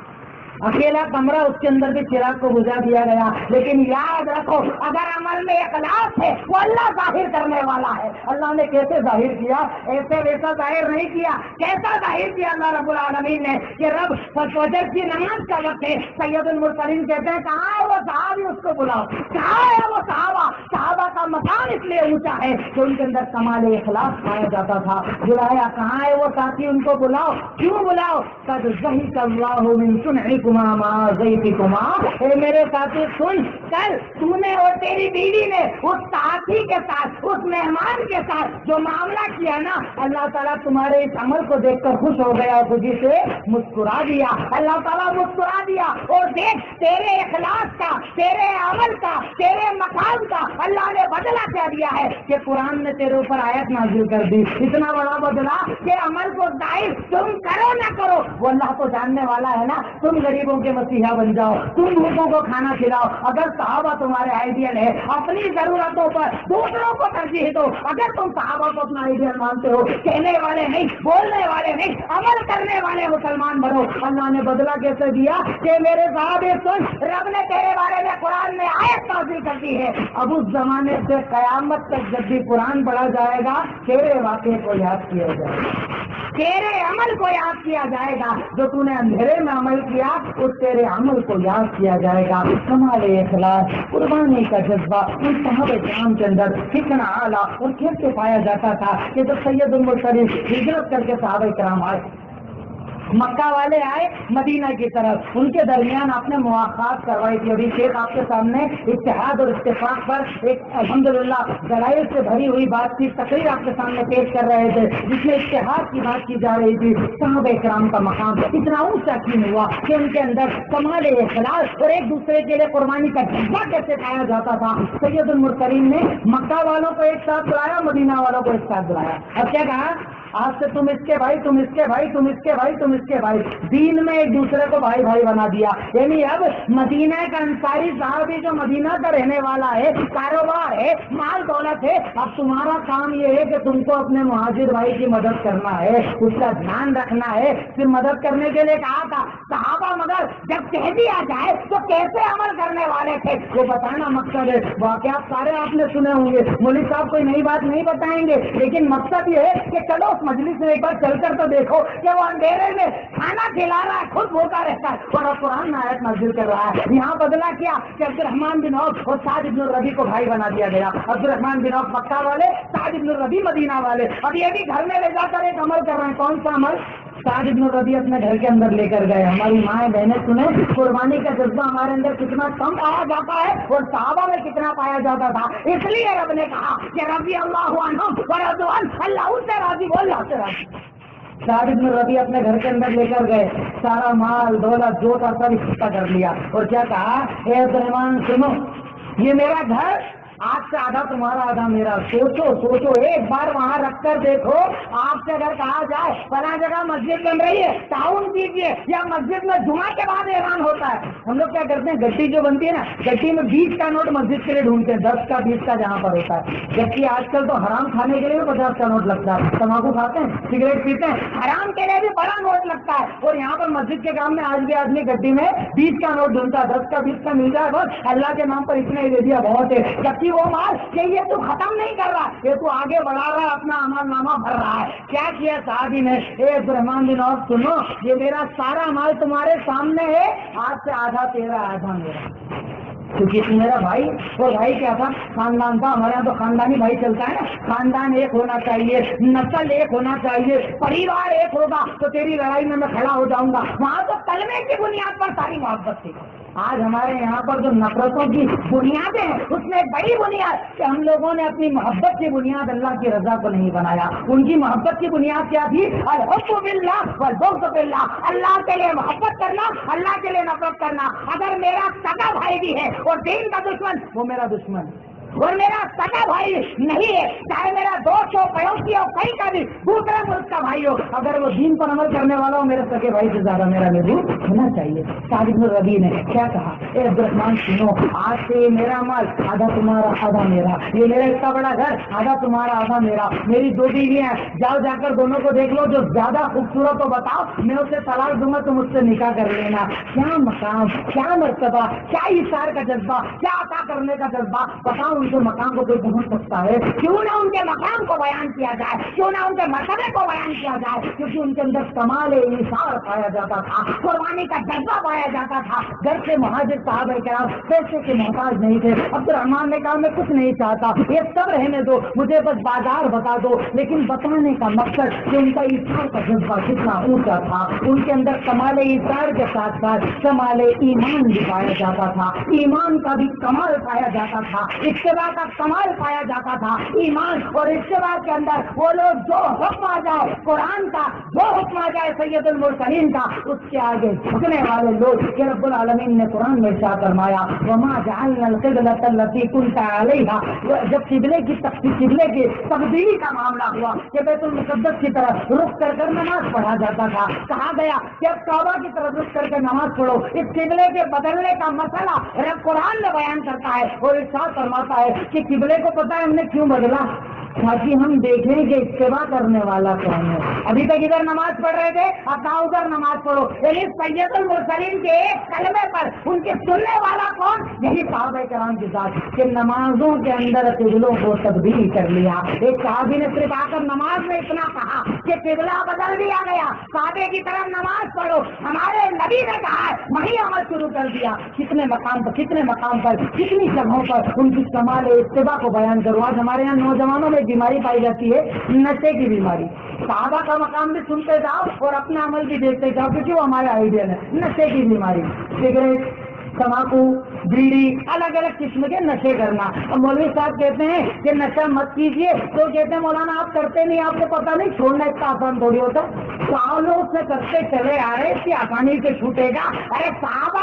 اکیلا کمرہ, اس کے اندر بھی چراغ کو بجھا دیا گیا. لیکن یاد رکھو اگر عمل میں اخلاص ہے وہ اللہ ظاہر کرنے والا ہے. اللہ نے کیسے ظاہر کیا؟ ایسے ویسا ظاہر نہیں کیا. کیسا ظاہر کیا اللہ رب العالمین نے کہ رب فجر کی نماز کا وقت ہے, سید المرسلین کہتے ہیں کہاں ہے وہ صحابی, اس کو بلاؤ. کہاں ہے وہ صحابہ؟ صحابہ کا مقام اس لیے اونچا ہے کہ ان کے اندر کمال اخلاص پایا جاتا تھا. بلایا کہاں ہے وہ ساتھی, ان کو بلاؤ. کیوں بلاؤ؟ قد زہیت اللہ من صنعکما ما زیتکما. اے میرے ساتھی سن, کل تو نے اور تیری بیوی نے اس ساتھی کے ساتھ, اس مہمان کے ساتھ جو معاملہ کیا نا, اللہ تعالیٰ تمہارے اس عمل کو دیکھ کر خوش ہو گیا, خوشی سے مسکرا دیا. اللہ تعالیٰ مسکرا دیا. اور دیکھ تیرے اخلاص کا, تیرے عمل کا, تیرے مقام کا اللہ نے بدلہ کیا دیا ہے کہ قرآن نے تیرے اوپر آیت نازل کر دی. اتنا بڑا بدلہ کہ عمل کو ظاہر تم کرو نہ کرو وہ اللہ تو جاننے والا ہے نا. تم غریبوں کے مسیحا بن جاؤ, تم لوگوں کو کھانا کھلاؤ. اگر صحابہ تمہارے آئیڈیل ہے, اپنی ضرورتوں پر دوسروں کو ترجیح دو. اگر تم صحابہ کو اپنا آئیڈیل مانتے ہو, کہنے والے نہیں, بولنے والے نہیں, عمل کرنے والے مسلمان بنو. اللہ نے بدلہ کیسے دیا کہ میرے صحابے سن, رب نے تیرے بارے میں قرآن میں آیت نازل کر دی ہے. اب اس زمانے سے قیامت تک جب بھی قرآن پڑھا جائے گا تیرے واقعے کو یاد کیا جائے گا, تیرے عمل کو یاد کیا جائے گا. جو تو نے اندھیرے میں عمل کیا اس تیرے عمل کو یاد کیا جائے گا. کمال اخلاص, قربانی کا جذبہ ان صحابہ کرام کے اندر کتنا اعلیٰ اور کیسے پایا جاتا تھا کہ جب سید المرسلین ہجرت کر کے صحابہ کرام آئے, مکہ والے آئے مدینہ کی طرف, ان کے درمیان آپ نے مواخات کروائی تھی. ابھی شیخ آپ کے سامنے اتحاد اور اتفاق پر ایک الحمدللہ دلائل سے بھری ہوئی بات کی تقریر آپ کے سامنے پیش کر رہے تھے, جس میں اتحاد کی بات کی جا رہی تھی. صحابہ کرام کا مقام اتنا اونچا کیوں ہوا کہ ان کے اندر کمال اخلاص اور ایک دوسرے کے لیے قربانی کا جذبہ کیسے پایا جاتا تھا. سید المرسلین نے مکہ والوں کو ایک ساتھ بلایا, مدینہ والوں کو ایک ساتھ بلایا. اب کیا کہا, آج سے تم اس کے بھائی, تم اس کے بھائی, تم اس کے بھائی, تم اس کے بھائی. دین میں ایک دوسرے کو بھائی بھائی بنا دیا. یعنی اب مدینہ کا انصاری صحابی جو مدینہ کا رہنے والا ہے, کاروبار ہے, مال دولت ہے, اب تمہارا کام یہ ہے کہ تم کو اپنے مہاجر بھائی کی مدد کرنا ہے, اس کا دھیان رکھنا ہے. پھر مدد کرنے کے لیے کہا تھا صحابہ, مگر جب کہہ دیا جائے تو کیسے عمل کرنے والے تھے وہ بتانا مقصد ہے. واقعات سارے آپ نے سنے ہوں گے, مولوی صاحب کوئی نئی بات نہیں بتائیں گے, لیکن مقصد یہ ہے کہ چلو مجلس میں ایک بار چل کر تو دیکھو کہ وہ اندھیرے میں کھانا کھلا رہا ہے, خود بھوکا رہتا ہے, اور اب قرآن میں آیت نازل کر رہا ہے. یہاں بدلا کیا کہ عبد الرحمن بن عوف اور سعد بن الربیع کو بھائی بنا دیا گیا. عبد الرحمن بن عوف مکہ والے, سعد بن الربیع مدینہ والے. اب یہ بھی گھر میں لے جا کر ایک عمل کر رہے ہیں. کون سا عمل؟ سعد بن الربیع اپنے گھر کے اندر لے کر گئے. ہماری مائیں بہنیں سنیں, قربانی کا جذبہ ہمارے اندر کتنا کم پایا جاتا ہے اور صحابہ میں کتنا پایا جاتا تھا. اس لیے رب نے کہا کہ رضی اللہ عنہم ورضوا عنہ, اللہ ان سے راضی, وہ اللہ سے راضی. سعد بن الربیع اپنے گھر کے اندر لے کر گئے, سارا مال دولت جو تھا سب اکٹھا کر لیا, اور کیا کہا, اے عبد الرحمن سنو, یہ میرا گھر, آج سے آدھا تمہارا آدھا میرا. سوچو سوچو, ایک بار وہاں رکھ کر دیکھو. آپ سے اگر کہا جائے فلاں جگہ مسجد بن رہی ہے, تعاون کیجیے, یا مسجد میں جمعہ کے بعد اعلان ہوتا ہے, ہم لوگ کیا کرتے ہیں, گڈی جو بنتی ہے نا, گڈی میں 20 کا نوٹ مسجد کے لیے ڈھونڈتے ہیں, 10 کا 20 کا جہاں پر ہوتا ہے. جبکہ آج کل تو حرام کھانے کے لیے بھی 50 کا نوٹ لگتا ہے. تمباکو کھاتے ہیں, سگریٹ پیتے ہیں, حرام کے لیے بھی بڑا نوٹ لگتا ہے. اور یہاں پر مسجد کے کام میں آج بھی آدمی گڈی میں 20 کا نوٹ ڈھونڈتا ہے, 10 کا 20 کا مل جائے بس اللہ کے نام پر اتنے ہی دے دیا بہت ہے. جبکہ وہ مال کہ یہ تو ختم نہیں کر رہا, یہ تو آگے بڑھا رہا ہے, اپنا عمل نامہ بھر رہا ہے. کیا کیا صحابی نے, اے عبد الرحمن بن عوف سنو, یہ میرا سارا مال تمہارے سامنے ہے, آج سے آدھا تیرا آدھا میرا. کیونکہ میرا بھائی, اور بھائی کیا تھا, خاندان تھا. ہمارے یہاں تو خاندانی بھائی چلتا ہے نا, خاندان ایک ہونا چاہیے, نسل ایک ہونا چاہیے, پریوار ایک ہوگا تو تیری لڑائی میں کھڑا ہو جاؤں گا. وہاں تو کلمے کی بنیاد پر ساری محبت تھی. آج ہمارے یہاں پر جو نفرتوں کی بنیادیں ہیں, اس میں ایک بڑی بنیاد کہ ہم لوگوں نے اپنی محبت کی بنیاد اللہ کی رضا کو نہیں بنایا. ان کی محبت کی بنیاد کیا تھی, الحب باللہ والبغض باللہ, اللہ کے لیے محبت کرنا, اللہ کے لیے نفرت کرنا. اگر میرا سگا بھائی بھی ہے اور دین کا دشمن, وہ میرا دشمن, اور میرا سگا بھائی نہیں ہے, چاہے میرا دوست ہو, پڑوسی ہو, کہیں کا بھی دوسرے ملک کا بھائی ہو, اگر وہ دین پر عمل کرنے والا ہو, میرے سگے بھائی سے زیادہ میرا محبوب ہونا چاہیے. سعد بن الربیع نے کیا کہا, اے عبد الرحمن سنو, آج سے یہ میرا مال آدھا تمہارا آدھا میرا, یہ میرا اتنا بڑا گھر آدھا تمہارا آدھا میرا, میری 2 بیویاں ہیں, جاؤ جا کر دونوں کو دیکھ لو, جو زیادہ خوبصورت ہو بتاؤ, میں اسے طلاق دوں گا, تم اس سے نکاح کر لینا. کیا مقام, کیا مرتبہ, کیا ایثار کا جذبہ, کیا عطا کرنے کا جذبہ, بتاؤں ان کے مقام کو کوئی پہنچ سکتا ہے؟ کیوں نہ ان کے مقام کو بیان کیا جائے، کیوں نہ ان کے مرتبے کو بیان کیا جائے، کیونکہ ان کے اندر کمال ایثار پایا جاتا تھا، قربانی کا جذبہ پایا جاتا تھا۔ گھر سے مہاجر صحابہ کرام پیسے کے محتاج نہیں تھے۔ عبد الرحمان نے کہا میں کچھ نہیں چاہتا، یہ سب رہنے دو، مجھے بس بازار بتا دو، لیکن بتانے کا مقصد کہ ان کا ایثار کا جذبہ کتنا اونچا تھا۔ ان کے اندر کمال ایثار کے ساتھ ساتھ کمال ایمان بھی پایا جاتا تھا، ایمان کا بھی کمال پایا جاتا تھا، اتباع کا کمال پایا جاتا تھا۔ ایمان اور اتباع کے اندر وہ لوگ جو حکم آ جائے قرآن کا، جو حکم آ جائے سید المرسلین کا، اس کے آگے جھکنے والے لوگ کہ رب العالمین نے قرآن میں ارشاد فرمایا وما جعلنا القبلۃ التي كنت عليها، جب قبلے کی تبدیلی کا معاملہ ہوا کہ بیت المقدس کی طرف رخ کر کر نماز پڑھا جاتا تھا، کہا گیا کہ اب کعبہ کی طرف رخ کر کے نماز پڑھو۔ اس قبلے کے بدلنے کا مسئلہ رب قرآن میں بیان کرتا ہے اور ارشاد فرماتا ہے کہ قبلے کو پتہ ہے ہم نے کیوں بدلا؟ تاکہ ہم دیکھیں کہ اتباع کرنے والا کون ہے۔ ابھی تک ادھر نماز پڑھ رہے تھے، اب نہ ادھر نماز پڑھو، یعنی سید المرسلین کے ایک کلمے پر ان کے سننے والا کون؟ یہی صحابہ کرام کی ذات کہ نمازوں کے اندر قبلوں کو تبدیل کر لیا۔ ایک صحابی نے صرف آ کر نماز میں اتنا کہا کہ قبلہ بدل دیا گیا، کعبے کی طرف نماز پڑھو، ہمارے نبی نے کہا ہے، وہی عمل شروع کر دیا۔ کتنے مقام پر کتنی جگہوں پر ان کی کمال اتباع کو بیان کرو۔ آج ہمارے یہاں نوجوانوں میں بیماری پائی جاتی ہے، نشے کی بیماری۔ صحابہ کا مقام بھی سنتے جاؤ اور اپنا عمل بھی دیکھتے جاؤ، کیونکہ وہ ہمارے آئیڈیل ہے۔ نشے کی بیماری، سگریٹ، تمباکو، بیڑی، الگ الگ قسم کے نشے کرنا۔ اور مولوی صاحب کہتے ہیں کہ نشہ مت کیجیے، تو کہتے ہیں مولانا آپ کرتے نہیں، آپ کو پتہ نہیں، چھوڑنا اتنا آسان تھوڑی ہوتا، سالوں سے کرتے چلے آ رہے، اس کی آسانی سے چھوٹے گا؟ ارے صحابہ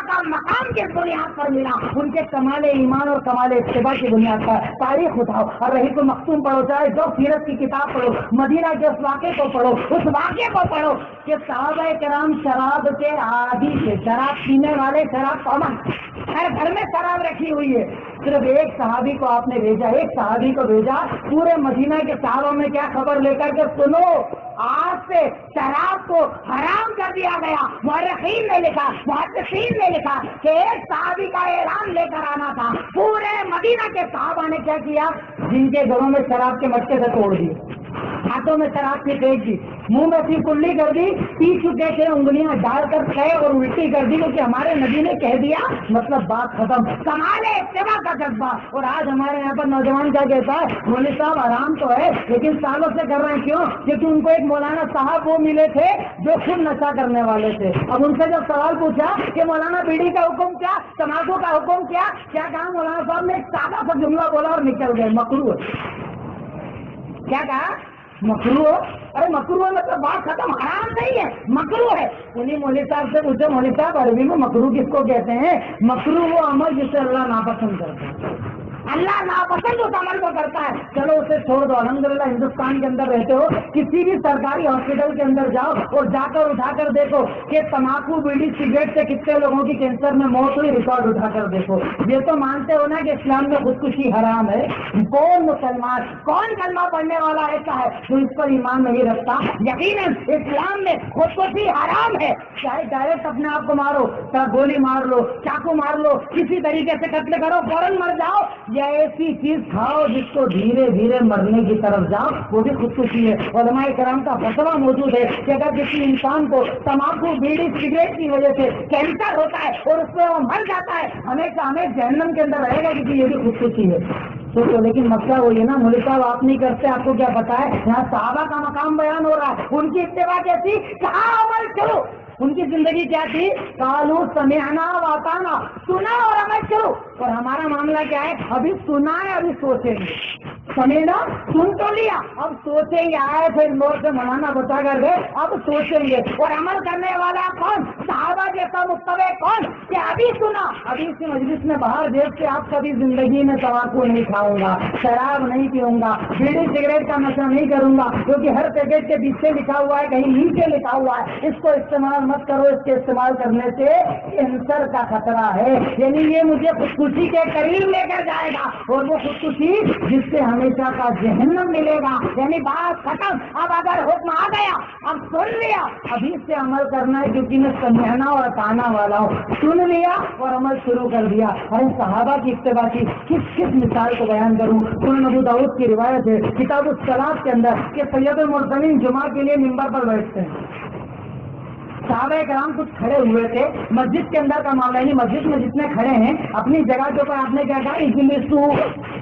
کا مقام کس بنیاد پر ملا؟ ان کے کمال ایمان اور کمال اتباع کی بنیاد پر۔ تاریخ اٹھاؤ اور رہی کو مختوم پڑھو، چاہے جو سیرت کی کتاب پڑھو، مدینہ کے اس واقعے کو پڑھو، اس واقعے کو پڑھو کہ صحابہ کرام شراب کے عادی تھے، شراب پینے والے، شراب کامن، ہر گھر میں شراب رکھی ہوئی ہے۔ صرف ایک صحابی کو آپ نے بھیجا، ایک صحابی کو بھیجا، پورے مدینہ کے صحابہ میں کیا خبر لے کر کے سنو، آج سے شراب کو حرام کر دیا گیا۔ مورخین نے لکھا، محدثین نے لکھا کہ ایک صحابی کا اعلان لے کر آنا تھا، پورے مدینہ کے صحابہ نے کیا کیا؟ جن کے گھروں میں شراب کے مٹکے سے توڑ دیے، ہاتھوں میں شراب کی پھینک دی، منہ میں سی کلی کر دی، پی چکے تھے انگلیاں ڈال کر کھائے اور الٹی کر دی، کیونکہ ہمارے نبی نے کہہ دیا، مطلب بات ختم۔ کمال اتباع کا جذبہ۔ اور آج ہمارے یہاں پر نوجوان کیا کہتا ہے؟ مولوی صاحب آرام تو ہے لیکن سالوں سے کر رہے ہیں، کیوں؟ کیونکہ ان کو ایک مولانا صاحب وہ ملے تھے جو خود نشہ کرنے والے تھے۔ اب ان سے جب سوال پوچھا کہ مولانا بیڑی کا حکم کیا، تمباکو کا حکم کیا کہا مولانا صاحب نے ایک سادہ سا جملہ بولا اور نکل گئے، مکروہ۔ کیا کہا؟ مکروہ۔ ارے مکروہ مطلب بات ختم، حرام نہیں ہے، مکروہ ہے۔ انہیں مولوی صاحب سے پوچھے، مولوی صاحب عربی میں مکروہ کس کو کہتے ہیں؟ مکروہ وہ عمل جسے اللہ ناپسند کرتا ہے، اللہ ناپسند اس عمل کو کرتا ہے، چلو اسے چھوڑ دو۔ الحمدللہ ہندوستان کے اندر رہتے ہو، کسی بھی سرکاری ہاسپٹل کے اندر جاؤ اور جا کر اٹھا کر دیکھو کہ تمباکو، بیڑی، سگریٹ سے کتنے لوگوں کی کینسر میں موت ہوئی، ریکارڈ اٹھا کر دیکھو۔ یہ تو مانتے ہو نا کہ اسلام میں خودکشی حرام ہے؟ کون مسلمان، کون کلمہ پڑھنے والا ایسا ہے جو اس پر ایمان نہیں رکھتا؟ یقیناً اسلام میں خودکشی حرام ہے، چاہے ڈائریکٹ اپنے آپ کو مارو، چاہے گولی مار لو، چاقو مار لو، کسی طریقے سے قتل کرو، فوراً مر جاؤ، یا ایسی چیز کھاؤ جس کو دھیرے دھیرے مرنے کی طرف جاؤ، وہ بھی خودکشی ہے۔ علماء کرام کا فتویٰ موجود ہے کہ اگر کسی انسان کو تمباکو، بیڑی، سگریٹ کی وجہ سے کینسر ہوتا ہے اور اس سے وہ مر جاتا ہے، ہمیشہ ہمیں جہنم کے اندر رہے گا، کیونکہ یہ بھی خودکشی ہے۔ سوچو، لیکن مسئلہ وہی ہے نا، مولوی صاحب آپ نہیں کرتے، آپ کو کیا پتا ہے؟ یہاں صحابہ کا مقام بیان ہو رہا ہے، ان کی اتباع کیسی، کہاں عمل کرو۔ ان کی زندگی کیا تھی؟ قالوا سمعنا واطعنا، سنا اور عمل کرو۔ اور ہمارا معاملہ کیا ہے؟ ابھی سنا ہے، ابھی سوچیں گے، سمعنا سن تو لیا، اب سوچیں گے، آئے پھر نور سے مولانا بتا کر گئے، اب سوچیں گے۔ اور عمل کرنے والا کون؟ صحابہ جیسا متبع کون کہ ابھی سنا، ابھی اس مجلس میں باہر دیکھ کے آپ کبھی زندگی میں تمباکو نہیں کھاؤں گا، شراب نہیں پیوں گا، بیڑی سگریٹ کا نشہ نہیں کروں گا، کیونکہ ہر پیکٹ کے پیچھے لکھا ہوا ہے، کہیں نیچے لکھا ہوا ہے اس کو استعمال مت کرو، اس کے استعمال کرنے سے کینسر کا خطرہ ہے۔ یعنی یہ مجھے خودکشی کے قریب لے کر جائے گا، اور وہ خودکشی جس سے ہمیں ہمیشہ کا جہنم ملے گا. یعنی بات ختم. اب اگر حکم آ گیا, اب سن لیا, ابھی سے عمل کرنا ہے, کیونکہ میں سمجھانا اور اٹھانا والا ہوں. سن لیا اور عمل شروع کر دیا. ارے صحابہ کی اتباع کی کس مثال کو بیان کروں. سنن ابو داؤد کی روایت ہے کتاب الصلاۃ کے اندر کہ سید المرسلین جمعہ کے لیے منبر پر بیٹھتے ہیں. صحابہ کرام کچھ کھڑے ہوئے تھے, مسجد کے اندر کا معاملہ نہیں, مسجد میں جتنے کھڑے ہیں اپنی جگہ کے اوپر آپ نے کیا کہا, اجلسو,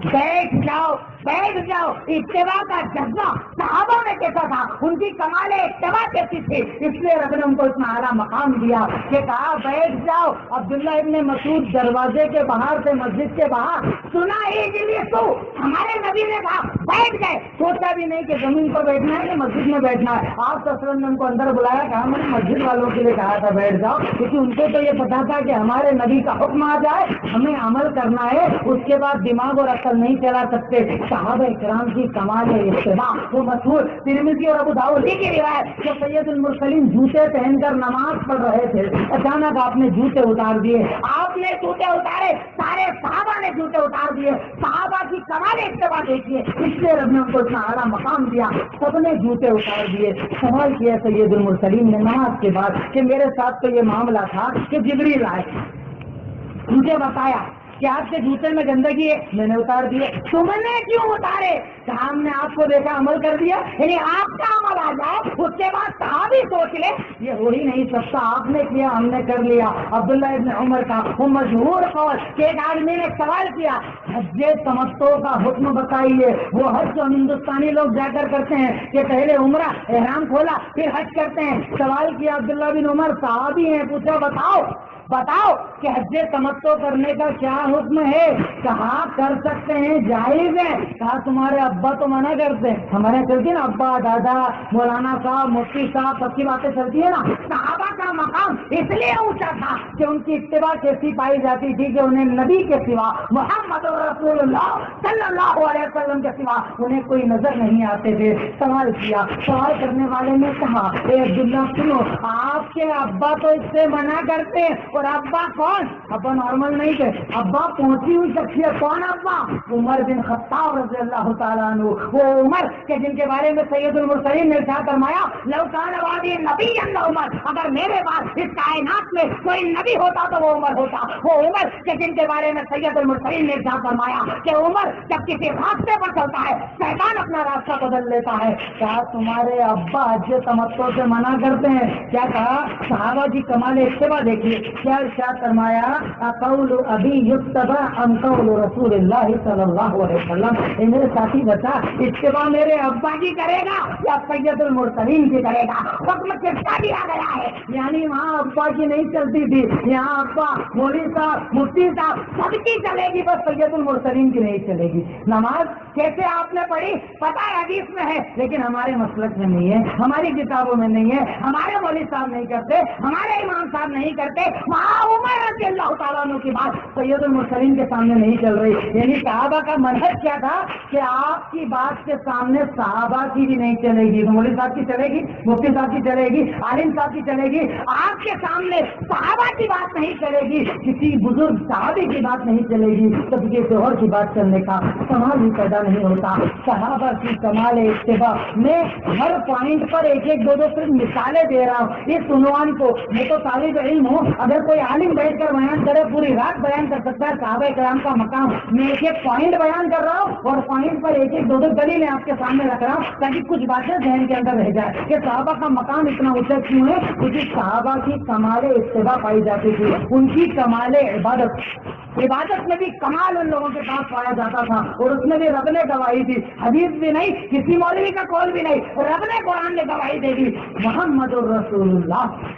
بیٹھ جاؤ, بیٹھ جاؤ. اتباع کا جذبہ صحابہ میں کیسا تھا, ان کی کمال اتباع کیسی تھی, اس لیے رب نے ان کو اتنا اعلیٰ مقام دیا کہ کہا بیٹھ جاؤ. عبداللہ ابن مسعود دروازے کے باہر سے, مسجد کے باہر, سنا اجلسو, ہمارے نبی نے کہا بیٹھ گئے. سوچا بھی نہیں کہ زمین پر بیٹھنا ہے کہ مسجد میں بیٹھنا ہے. آپ صلی اللہ علیہ وسلم نے ان کو اندر بلایا, کہا میں نے مسجد والوں کے لیے کہا تھا بیٹھ جاؤ, کیونکہ ان کو تو یہ پتا تھا کہ ہمارے نبی کا حکم آ جائے ہمیں عمل کرنا ہے, اس کے بعد دماغ اور عقل نہیں چلا سکتے. صحابہ کرام کی کمال اتباع وہ مشہور ترمذی اور ابو داؤد کی روایت کہ سید المرسلین جوتے پہن کر نماز پڑھ رہے تھے, اچانک آپ نے جوتے اتار دیے. آپ نے جوتے اتارے, سارے صحابہ نے جوتے اتار دیے. صحابہ کی کمال اتباع دیکھیے, اس لیے رب نے ان کو اتنا اعلیٰ مقام دیا. سب نے جوتے اتار دیے. سوال کیا سید المرسلین نے نماز کے بعد کہ میرے ساتھ تو یہ معاملہ تھا کہ جبریل آئے, مجھے بتایا کہ آپ کے جوتے میں گندگی ہے, میں نے اتار دیے. تم نے کیوں اتارے؟ کہا ہم نے آپ کو دیکھا عمل کر دیا. یعنی آپ کا عمل آ جائے, اس کے بعد صحابی سوچ لے, یہ ہو ہی نہیں سکتا. آپ نے کیا, ہم نے کر لیا. عبداللہ ابن عمر کا وہ مشہور قول کہ ایک آدمی نے سوال کیا, حج تمتع کا حکم بتائیے. وہ حج جو ہندوستانی لوگ جا کر کرتے ہیں کہ پہلے عمرہ احرام کھولا پھر حج کرتے ہیں. سوال کیا عبداللہ بن عمر, صحابی ہیں, پوچھا بتاؤ کہ حج تمتع کرنے کا کیا حکم ہے؟ کہا کر سکتے ہیں, جائز ہے. کہا تمہارے ابا تو منع کرتے ہیں. ہمارے چلتی ہے نا, ابا, دادا, مولانا صاحب, مفتی صاحب, سب کی باتیں چلتی ہے نا. صحابہ کا مقام اس لیے اونچا تھا کہ ان کی اتباع کیسی پائی جاتی تھی کہ انہیں نبی کے سوا, محمد رسول اللہ صلی اللہ علیہ وسلم کے سوا انہیں کوئی نظر نہیں آتے تھے. سوال کیا, سوال کرنے والے نے کہا اے عبداللہ سنو, آپ کے ابا تو اس سے منع کرتے ہیں, اور ابا کون؟ ابا نارمل نہیں تھے, ابا پہنچی ہوئی شخصیت. کون ابا؟ عمر بن خطاب رضی اللہ تعالیٰ عنہ. وہ عمر کہ جن کے بارے میں سید المرسلین نے ارشاد فرمایا لو کان بعدی نبی عمر, اگر میرے بعد اس کائنات میں کوئی نبی ہوتا تو وہ عمر ہوتا. وہ عمر کہ جن کے بارے میں سید المرسلین نے ارشاد فرمایا کہ عمر جب کسی راستے پر چلتا ہے شیطان اپنا راستہ بدل لیتا ہے. کیا تمہارے ابا حج تمتع سے منع کرتے ہیں؟ کیا کہا؟ صحابہ کی کمال اتباع دیکھیے, کیا ارشاد فرمایا, قول ابی یتبع عن قول رسول اللہ صلی اللہ علیہ وسلم. میرے ساتھی بتا, اتباع میرے ابا کی کرے گا یا سید المرسلین کی کرے گا؟ حکم کس کا دیا گیا ہے؟ یعنی وہاں ابا کی نہیں چلتی تھی, یہاں ابا, مولوی صاحب, مفتی صاحب سب کی چلے گی, بس سید المرسلین کی نہیں چلے گی. نماز کیسے آپ نے پڑھی پتہ ہے, حدیث میں ہے, لیکن ہمارے مسلک میں نہیں ہے, ہماری کتابوں میں نہیں ہے, ہمارے مولوی صاحب نہیں کرتے, ہمارے امام صاحب نہیں کرتے. وہاں عمر رضی اللہ تعالیٰ عنہ کی بات سید المرسلین کے سامنے نہیں چل رہی. یعنی صحابہ کا منہج کیا تھا کہ آپ کی بات کے سامنے صحابہ کی بھی نہیں چلے گی. مولوی صاحب کی چلے گی, مفتی صاحب کی چلے گی, عالم صاحب کی چلے گی, آپ کے سامنے صحابہ کی بات نہیں چلے گی, کسی بزرگ صحابی کی بات نہیں چلے گی, تب یہ شوہر کی بات چلنے کا سوال ہی پیدا نہیں ہوتا. صحابہ کی کمال اتباع میں ہر پوائنٹ پر ایک ایک دو صرف مثالیں دے رہا ہوں. اس عنوان کو, میں تو طالب علم ہوں, اگر کوئی عالم بیٹھ کر بیان کرے پوری رات بیان کر سکتا ہے صحابہ کرام کا مقام. میں ایک ایک پوائنٹ بیان کر رہا ہوں اور پوائنٹ پر ایک ایک دو دلیلیں آپ کے سامنے رکھ رہا ہوں تاکہ کچھ باتیں ذہن کے اندر رہ جائے کہ صحابہ کا مقام اتنا اونچا کیوں ہے. کیونکہ صحابہ کی کمال اتباع پائی جاتی تھی, ان کی کمال عبادت میں بھی کمال ان لوگوں کے پاس پایا جاتا تھا, اور اس میں بھی رب نے گواہی دی, حدیث بھی نہیں, کسی مولوی کا قول بھی نہیں, رب نے قرآن نے گواہی دے دی. محمد الرسول اللہ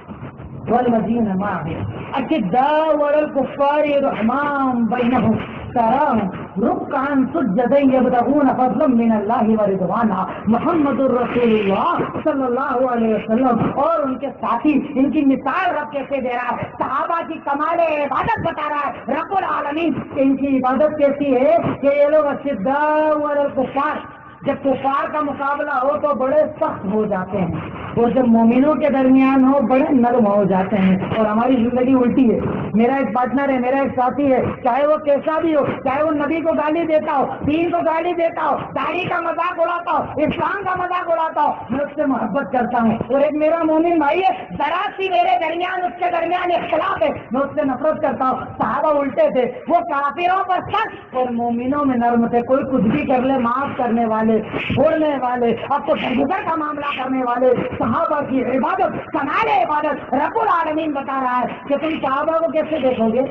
والذین معه اشداء علی الکفار رحماء بینہم تراہم رکعا سجدا یبتغون فضلا من اللہ ورضوانا. محمد الرسول اللہ صلی اللہ علیہ وسلم اور ان کے ساتھی, ان کی مثال رب کیسے دے رہا ہے, صحابہ کی کمال عبادت بتا رہا ہے رب العالمین. ان کی عبادت کیسی ہے کہ یہ لوگ اشداء علی الکفار, جب کفار کا مقابلہ ہو تو بڑے سخت ہو جاتے ہیں, اور جب مومنوں کے درمیان ہو بڑے نرم ہو جاتے ہیں. اور ہماری زندگی الٹی ہے. میرا ایک پارٹنر ہے, میرا ایک ساتھی ہے, چاہے وہ کیسا بھی ہو, چاہے وہ نبی کو گالی دیتا ہو, دین کو گالی دیتا ہو, داڑھی کا مذاق اڑاتا ہو, اسلام کا مذاق اڑاتا ہو, میں اس سے محبت کرتا ہوں. اور ایک میرا مومن بھائی ہے, ذرا سی میرے درمیان اس کے درمیان اختلاف ہے, میں اس سے نفرت کرتا ہوں. صحابہ الٹے تھے, وہ کافروں پر سخت اور مومنوں میں نرم تھے. کوئی کچھ بھی کر لے معاف کرنے والے, چھوڑنے والے, اب تو درگزر کا معاملہ کرنے والے. صحابہ کی عبادت, کمال عبادت رب العالمین بتا رہا ہے کہ تم صحابہ کو کیسے دیکھو گے؟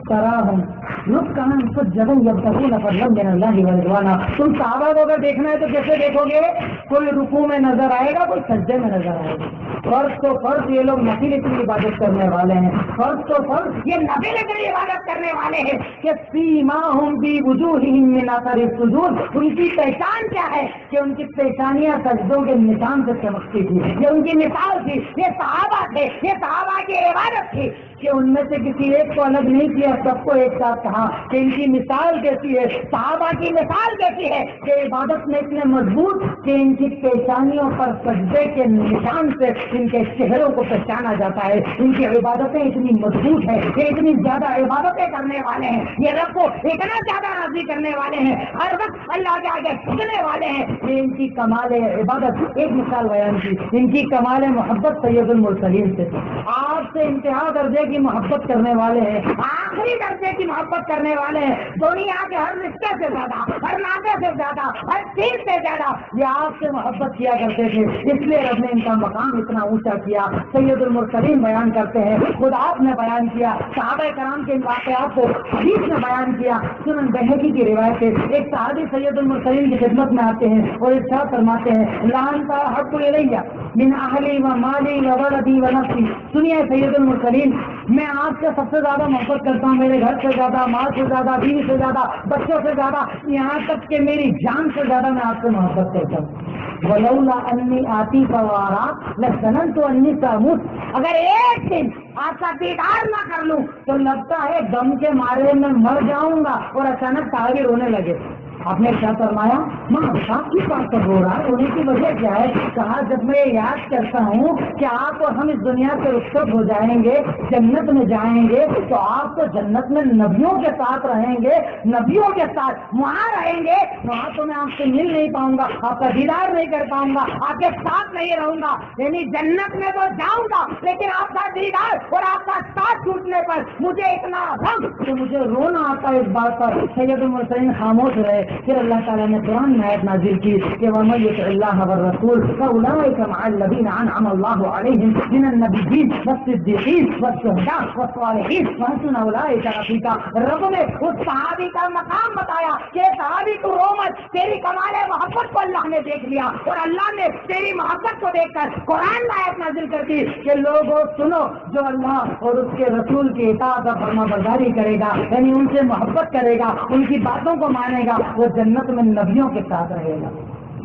تراہم رکعا سجدا یبتغون فضلا من اللہ ورضوانا. تم صحابہ کو اگر دیکھنا ہے تو کیسے دیکھو گے؟ کوئی رکوع میں نظر آئے گا, کوئی سجدے میں نظر آئے گا. فرض تو فرض یہ لوگ نفل اتنی عبادت کرنے والے ہیں, فرض تو فرض یہ نفل اتنی عبادت کرنے والے ہیں کہ سیماہم فی وجوہہم من اثر السجود. ان کی پہچان کیا ہے کہ ان کی پیشانیاں سجدوں کے نشان سے چمکتی تھی. یہ ان کی مثال تھی. یہ صحابہ تھے, یہ صحابہ کی عبادت تھی کہ ان میں سے کسی ایک کو الگ نہیں کیا, سب کو ایک ساتھ کہا کہ ان کی مثال کیسی ہے. صحابہ کی مثال کیسی ہے کہ عبادت میں اتنے مضبوط کہ ان کی پیشانیوں پر سجدے کے نشان سے ان کے چہروں کو پہچانا جاتا ہے. ان کی عبادتیں اتنی مضبوط ہے, یہ اتنی زیادہ عبادتیں کرنے والے ہیں, یہ رب کو اتنا زیادہ راضی کرنے والے ہیں, ہر وقت اللہ کے آگے جھکنے والے ہیں. یہ ان کی کمال عبادت. ایک مثال بیان کی, ان کی کمال محبت سید المرسلین سے. آپ سے انتہا درجے کی محبت کرنے والے ہیں, آخری درجے کی محبت کرنے والے ہیں. دنیا کے ہر رشتے سے زیادہ, ہر ناطے سے زیادہ, ہر چیز سے زیادہ یہ آپ سے محبت کیا کرتے تھے. اس لیے رب نے ان کا مقام اتنا اونچا کیا. سید المرسلین بیان کرتے ہیں, خود آپ نے بیان کیا, صحابہ کرام کے ان واقعات کو حدیث نے بیان کیا. سنن بہقی کی روایت ہے, ایک صحابی سید المرسلین کی خدمت میں آتے ہیں اور ارشاد فرماتے ہیں, لان کا حق الیہ من اہلی و مالی و ولدی و نفسی. سنیے سید المرسلین, میں آپ سے سب سے زیادہ محبت کرتا ہوں, میرے گھر سے زیادہ, مال سے زیادہ, بیوی سے زیادہ, بچوں سے زیادہ, یہاں تک کہ میری جان سے زیادہ میں آپ سے محبت کرتا ہوں. ولولا انی آتی فوارا لظننت انی ساموت. اگر ایک دن آپ کا دیدار نہ کر لوں تو لگتا ہے غم کے مارے میں مر جاؤں گا. اور اچانک صحابی رونے لگے. آپ نے کیا فرمایا؟ ماں صاحب کی بات پر رو رہا ہے, رونے کی وجہ کیا ہے؟ کہا جب میں یاد کرتا ہوں کہ آپ اور ہم اس دنیا سے رخصت ہو جائیں گے, جنت میں جائیں گے, تو آپ تو جنت میں نبیوں کے ساتھ رہیں گے, نبیوں کے ساتھ وہاں رہیں گے, وہاں تو میں آپ سے مل نہیں پاؤں گا, آپ کا دیدار نہیں کر پاؤں گا, آپ کے ساتھ نہیں رہوں گا. یعنی جنت میں تو جاؤں گا لیکن آپ کا دیدار اور آپ کا ساتھ چھوٹنے پر مجھے اتنا غم کہ مجھے رونا آتا ہے اس بات پر. سید المرسلین خاموش رہے. پھر اللہ تعالیٰ نے قرآن میں آیت نازل کی کہ وَمَن يُطِعِ اللَّهَ وَالرَّسُولَ فَأُولَٰئِكَ مَعَ الَّذِينَ أَنْعَمَ اللَّهُ عَلَيْهِم مِّنَ النَّبِيِّينَ وَالصِّدِّيقِينَ وَالشُّهَدَاءِ وَالصَّالِحِينَ وَحَسُنَ أُولَٰئِكَ رَفِيقًا. رب نے اس صحابی کا مقام بتایا کہ صحابی تو رو مت, تیری کمال محبت کو اللہ نے دیکھ لیا, اور اللہ نے تیری محبت کو دیکھ کر قرآن میں آیت نازل کر دی کہ لوگوں سنو, جو اللہ اور اس کے رسول کی اطاعت اور فرما برداری کرے گا, یعنی ان سے محبت کرے گا, ان کی باتوں کو مانے گا, وہ جنت میں نبیوں کے ساتھ رہے گا,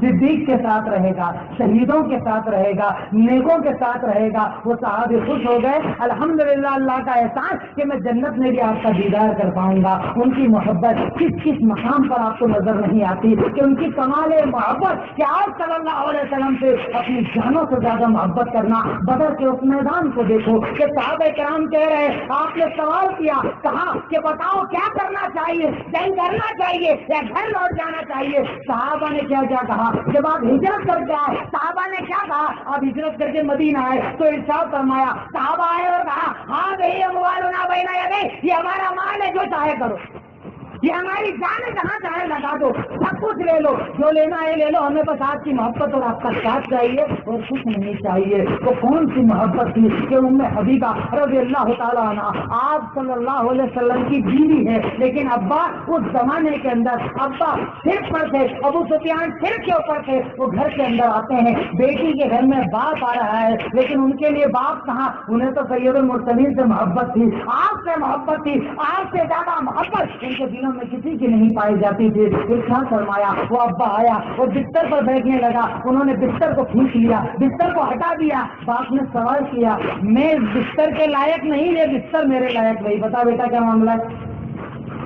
صدیق کے ساتھ رہے گا, شہیدوں کے ساتھ رہے گا, نیکوں کے ساتھ رہے گا. وہ صحابی خوش ہو گئے, الحمدللہ اللہ کا احسان کہ میں جنت میں بھی آپ کا دیدار کر پاؤں گا. ان کی محبت کس کس مقام پر آپ کو نظر نہیں آتی کہ ان کی کمال محبت کہ آپ صلی اللہ علیہ وسلم سے اپنی جانوں سے زیادہ محبت کرنا. بدر کے اس میدان کو دیکھو کہ صحابہ کرام کہہ رہے, آپ نے سوال کیا, کہا کہ بتاؤ کیا کرنا چاہیے, جنگ کرنا چاہیے یا گھر لوٹ جانا چاہیے؟ صحابہ نے کیا کیا کہا؟ جب آپ ہجرت کر کے آئے, صحابہ نے کیا کہا؟ آپ ہجرت کر کے مدینہ آئے تو ارشاد فرمایا, صحابہ آئے اور کہا ہاں بھائی اموالنا بین یدیک, یہ ہمارا مال ہے, جو چاہے کرو, یہ ہماری جان جہاں چاہے لگا دو, سب کچھ لے لو, جو لینا ہے لے لو, ہمیں بس آپ کی محبت اور آپ کا ساتھ چاہیے اور کچھ نہیں چاہیے. تو کون سی محبت تھی کہ ام حبیبہ رضی اللہ تعالیٰ عنہ آپ صلی اللہ علیہ وسلم کی بیوی ہے, لیکن ابا اس زمانے کے اندر ابا صرف پر تھے, ابو سفیان صرف کے اوپر تھے. وہ گھر کے اندر آتے ہیں, بیٹی کے گھر میں باپ آ رہا ہے, لیکن ان کے لیے باپ کہاں, انہیں تو سید المرسلین سے محبت تھی, آپ سے محبت تھی, آپ سے زیادہ محبت ان کے دلوں میں کسی کی نہیں پائی جاتی تھی. ارشاد فرمایا, وہ ابا آیا اور بستر پر بیٹھنے لگا, انہوں نے بستر کو کھینچ لیا, بستر کو ہٹا دیا. باپ نے سوال کیا, میں بستر کے لائق نہیں, یہ بستر میرے لائق نہیں, بتا بیٹا کیا معاملہ ہے؟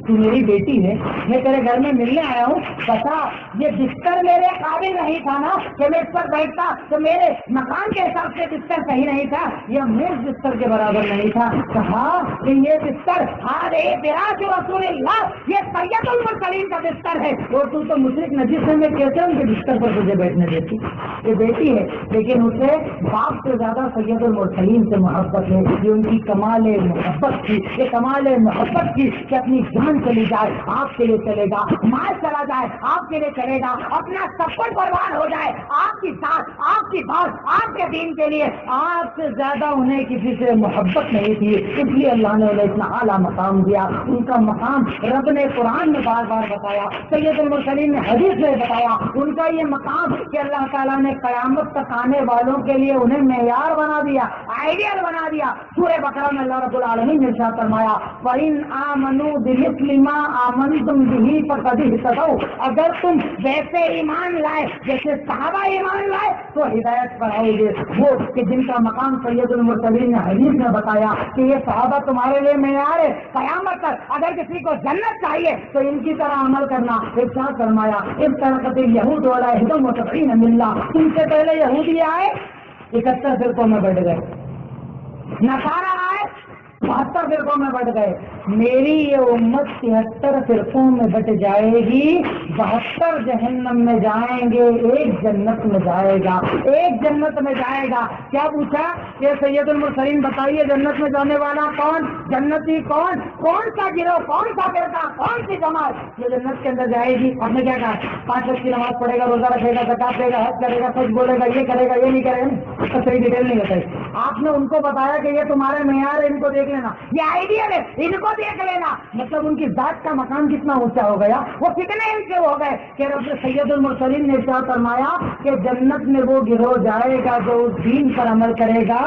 تو میری بیٹی ہے, میں تیرے گھر میں ملنے آیا ہوں, بتا یہ بستر میرے قابل نہیں تھا نا کہ میں اس پر بیٹھتا, تو میرے مکان کے حساب سے بستر صحیح نہیں تھا, یہ میز بستر کے برابر نہیں تھا. کہا کہ یہ بستر فراش رسول اللہ, یہ سید المرسلین کا بستر ہے, اور تو مشرک نجس ہے, میں کیسے ان کے بستر پر تجھے بیٹھنے دیتی. یہ بیٹی ہے لیکن اسے باپ سے زیادہ سید المرسلین سے محبت ہے. یہ ان کی کمال محبت تھی, یہ کمال محبت کی کہ اپنی جان چلی جائے آپ کے لیے چلے گا, مال چلا جائے آپ کے لیے چلے گا, اپنا سب کچھ برباد ہو جائے آپ کی ساتھ, آپ کی بات, آپ کے دین کے لیے. آپ سے زیادہ انہیں کسی سے محبت نہیں تھی, اس لیے اللہ نے انہیں اتنا اعلیٰ مقام دیا. ان کا مقام رب نے قرآن میں بار بار بتایا, سید المرسلین نے حدیث میں بتایا. ان کا یہ مقام کہ اللہ تعالیٰ نے قیامت تک آنے والوں کے لیے انہیں معیار بنا دیا, آئیڈیل بنا دیا. سورہ بقرہ میں اللہ رب العالمین نے ارشاد فرمایا وَإِنْ آمَنُوا بِمِثْلِ مَا آمَنْتُمْ بِهِ فَقَدِ اهْتَدَوْا, اگر تم ویسے ایمان لائے جیسے صحابہ ایمان لائے تو ہدایت پر آؤ گے. وہ کہ جن کا مقام سید المرسلین نے حدیث میں بتایا کہ یہ صحابہ تمہارے لیے معیار ہے قیامت تک. اگر کسی کو جنت چاہیے تو ان کی طرح عمل کرنا. ارشاد فرمایا افترقت الیہود علی 71 ملہ, تم سے پہلے یہودی آئے 71 فرقوں میں بٹ گئے, نصارہ آئے 72 فرقوں میں بٹ گئے. میری یہ امت 73 فرقوں میں بٹ جائے گی, 72 جہنم میں جائیں گے, ایک جنت میں جائے گا, ایک جنت میں جائے گا. کیا پوچھا کہ سید المرسلین بتائیے جنت میں جانے والا کون, جنتی کون, کون سا گروہ, کون سا فرقہ, کون سی جماعت یہ جنت کے اندر جائے گی. آپ نے کیا کہا 5 وقت کی نماز پڑھے گا, روزہ رکھے گا, زکات دے گا, حج کرے گا, سچ بولے گا, یہ کرے گا, یہ نہیں کرے گا, اس کا صحیح ڈیٹیل نہیں بتائی. آپ نے ان کو بتایا کہ یہ تمہارے معیار ہے, ان کو دیکھ لینا, یہ آئیڈیل ہے, ان کو دیکھ لینا. مطلب ان کی ذات کا مقام کتنا اونچا ہو گیا, وہ کتنے اونچے ہو گئے کہ رب سید المرسلین نے ارشاد فرمایا کہ جنت میں وہ گروہ جائے گا جو اس دین پر عمل کرے گا,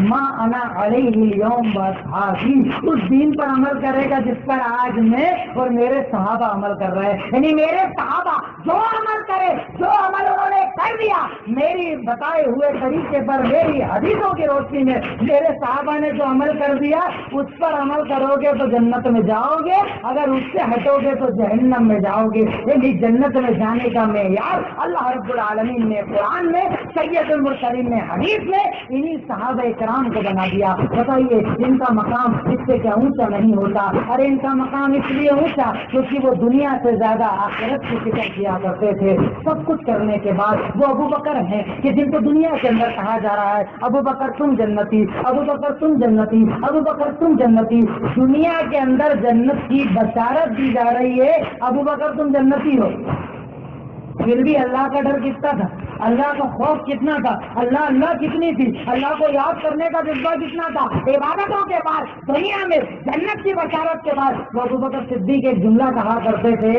ما انا علیہ اليوم واصحابی, اس دین پر عمل کرے گا جس پر آج میں اور میرے صحابہ عمل کر رہے ہیں. یعنی میرے صحابہ جو عمل کرے, جو عمل انہوں نے کر دیا میری بتائے ہوئے طریقے پر, میری حدیثوں کی روشنی میں, میرے صحابہ نے جو عمل کر دیا اس پر عمل کرو گے تو جنت میں جاؤ گے, اگر اس سے ہٹو گے تو جہنم میں جاؤ گے. یعنی جنت میں جانے کا معیار اللہ رب العالمین نے قرآن میں, سید المرسلین نے حدیث میں انہی صحابہ کرام کو بنا دیا. بتائیے ان کا مقام اس سے کیا اونچا نہیں ہوتا؟ ارے ان کا مقام اس لیے اونچا کیونکہ وہ دنیا سے زیادہ آخرت کی فکر کیا کرتے تھے. سب کچھ کرنے کے بعد وہ ابو بکر ہیں کہ جن کو دنیا کے اندر کہا جا رہا ہے ابو بکر تم جنتی, ابو بکر تم جنتی, ابو بکر تم جنتی. دنیا کے اندر جنت کی بشارت دی جا رہی ہے, ابو بکر تم جنتی ہو. پھر بھی اللہ کا ڈر کتنا تھا, اللہ کا خوف کتنا تھا, اللہ اللہ کتنی تھی, اللہ کو یاد کرنے کا جذبہ کتنا تھا. عبادتوں کے بعد دنیا میں جنت کی بشارت کے بعد وہ ابو بکر صدیق ایک جملہ کہا کرتے تھے,